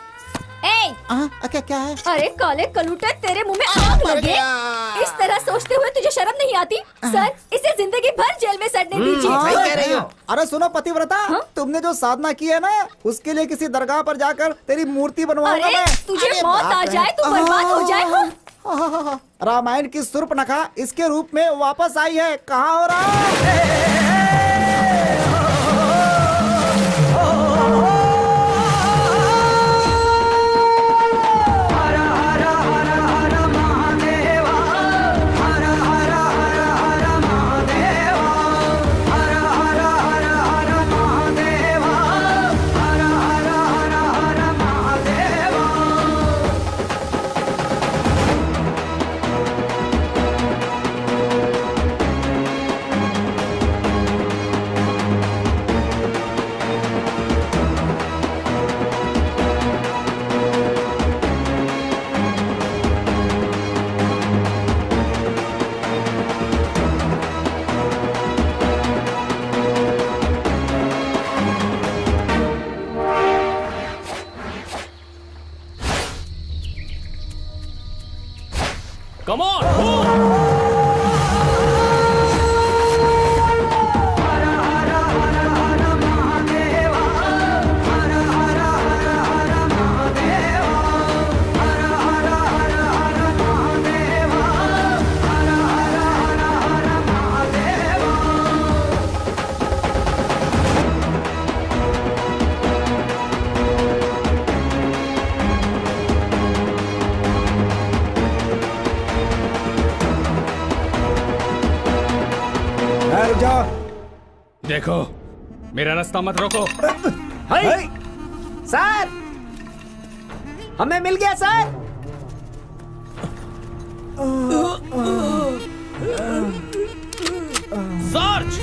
क्या है? अरे काले कलूटे, तेरे मुंह में आग लगे। इस तरह सोचते हुए तुझे शर्म नहीं आती? सर, इसे जिंदगी भर जेल में सड़ने दीजिए। अरे सुनो पतिव्रता, तुमने जो साधना की है ना, उसके लिए किसी दरगाह पर जाकर तेरी मूर्ति बनवाऊंगा मैं। तुझे मौत आ जाए तो बर्बाद हो जाए। रामायण की सूर्पनखा इसके रूप में वापस आई है। कहाँ हो रहा है? Come on, move! देखो, मेरा रास्ता मत रोको। सर, हमें मिल गया सर। सर्च!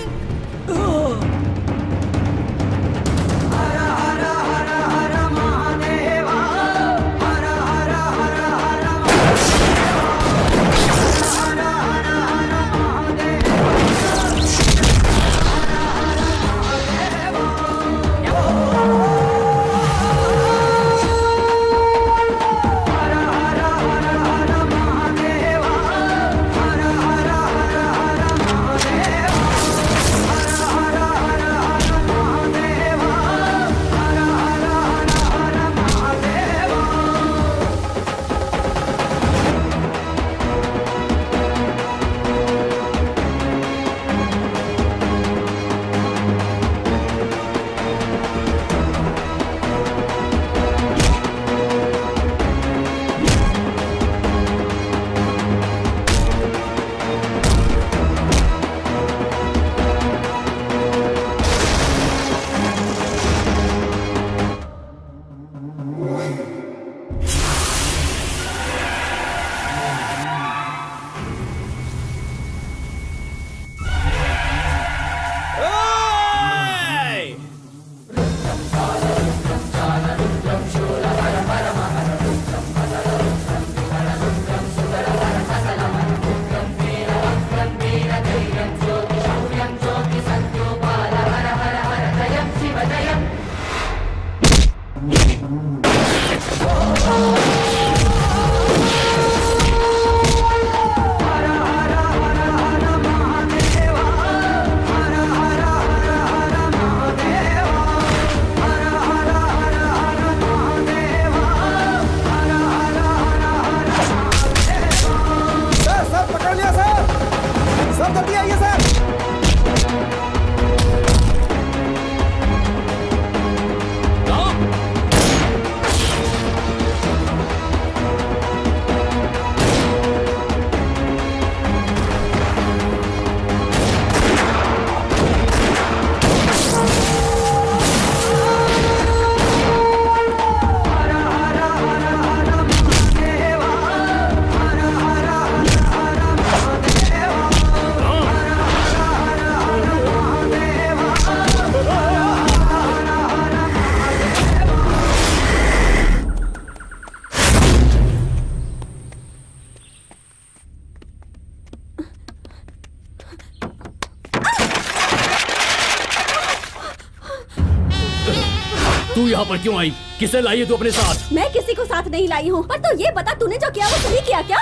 यहाँ पर क्यों आई? किसे लाई है तू अपने साथ? मैं किसी को साथ नहीं लाई हूँ, पर तो ये बता तूने जो किया वो सही किया क्या?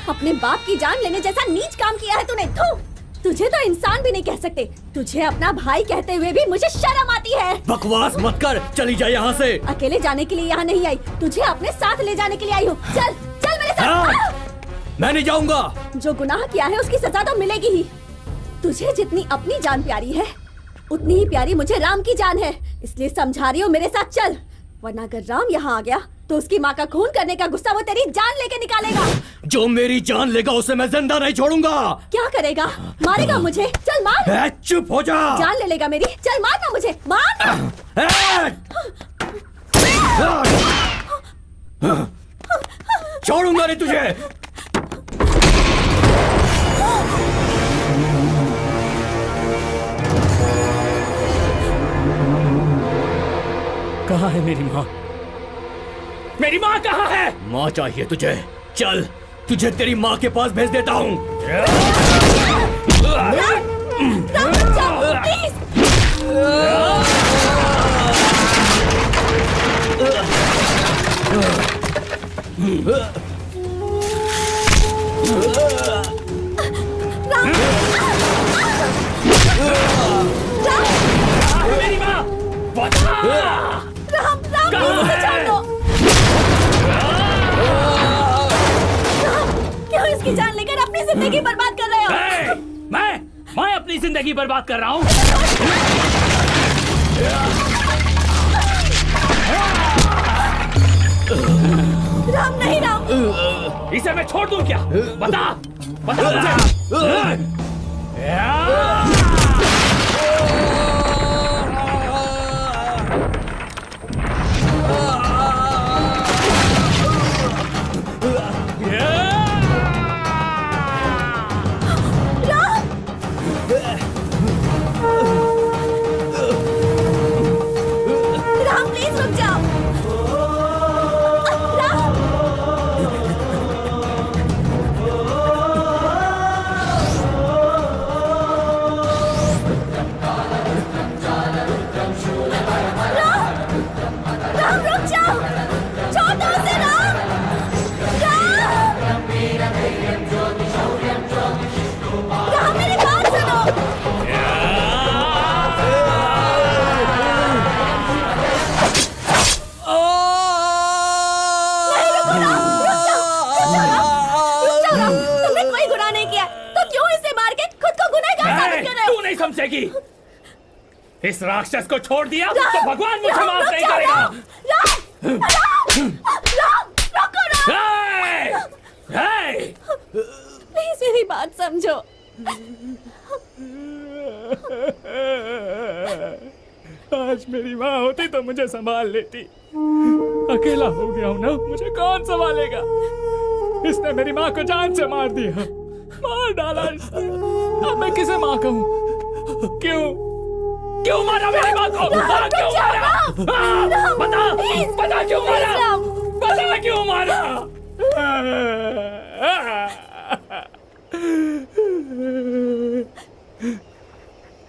अपने बाप की जान लेने जैसा नीच काम किया है तूने। थू, तुझे तो इंसान भी नहीं कह सकते। तुझे अपना भाई कहते हुए भी मुझे शर्म आती है। बकवास मत कर, चली जा यहाँ से। अकेले जाने के लिए यहाँ नहीं आई, तुझे अपने साथ ले जाने के लिए आई हूँ। चल चल मेरे साथ। मैं नहीं जाऊंगा। जो गुनाह किया है उसकी सजा तो मिलेगी ही। तुझे जितनी अपनी जान प्यारी है उतनी ही प्यारी मुझे राम की जान है, इसलिए समझा रही हूँ मेरे साथ चल, वरना अगर राम यहाँ आ गया तो उसकी माँ का खून करने का गुस्सा वो तेरी जान लेके निकालेगा। जो मेरी जान लेगा उसे मैं जिंदा नहीं छोड़ूंगा। क्या करेगा? मारेगा मुझे? चल मार। चुप हो जा। जान ले लेगा मेरी? चल मारना मुझे, मार। छोड़ूंगा नहीं तुझे। कहाँ है मेरी माँ? मेरी माँ कहाँ है? माँ चाहिए तुझे? चल तुझे तेरी माँ के पास भेज देता हूँ। मेरी माँ राम राम मुझे छोड़ दो। राम, क्यों इसकी जान लेकर अपनी जिंदगी बर्बाद कर रहे हो? मैं अपनी जिंदगी बर्बाद कर रहा हूँ? राम नहीं राम। इसे मैं छोड़ दूं क्या? बता मुझे। राम प्लीज रुक जाओ। राम राम रुक जाओ, छोड़ दो उसे। राम राम मेरी बात सुनो। नहीं रुको राम, रुक जाओ राम। तुमने कोई गुनाह नहीं किया तो क्यों इसे मार के खुद को गुनहगार साबित कर रहे हो? तू नहीं समझेगी। इस राक्षस को छोड़ दिया राम, तो भगवान मुझे राम, माफ रुक नहीं जाओ, करेगा। राम रुको राम। प्लीज मेरी बात समझो। आज मेरी माँ होती तो मुझे संभाल लेती। अकेला हो गया हूँ ना, मुझे कौन संभालेगा? इसने मेरी माँ को जान से मार दिया, मार डाला इसने। अब मैं किसे माँ कहूँ? क्यों मारा मेरी माँ को? क्यों मारा? बता क्यों मारा? बता क्यों मारा?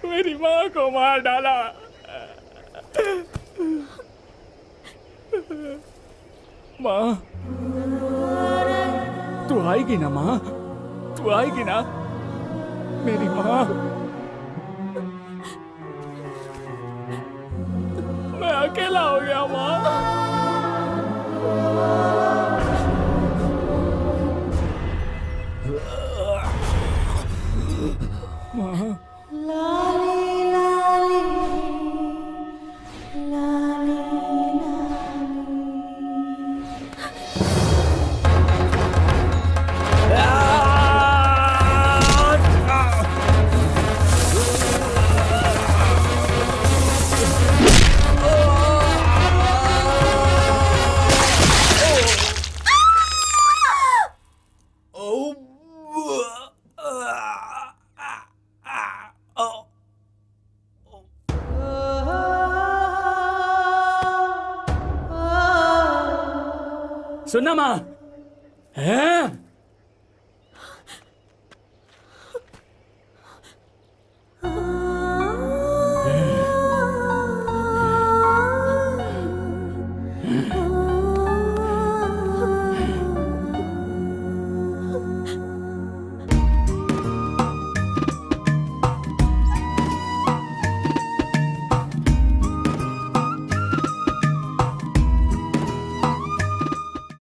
मेरी माँ को मार डाला। माँ, तू आएगी ना माँ? तू आएगी ना मेरी माँ? मैं अकेला हो गया माँ। सुनना माँ,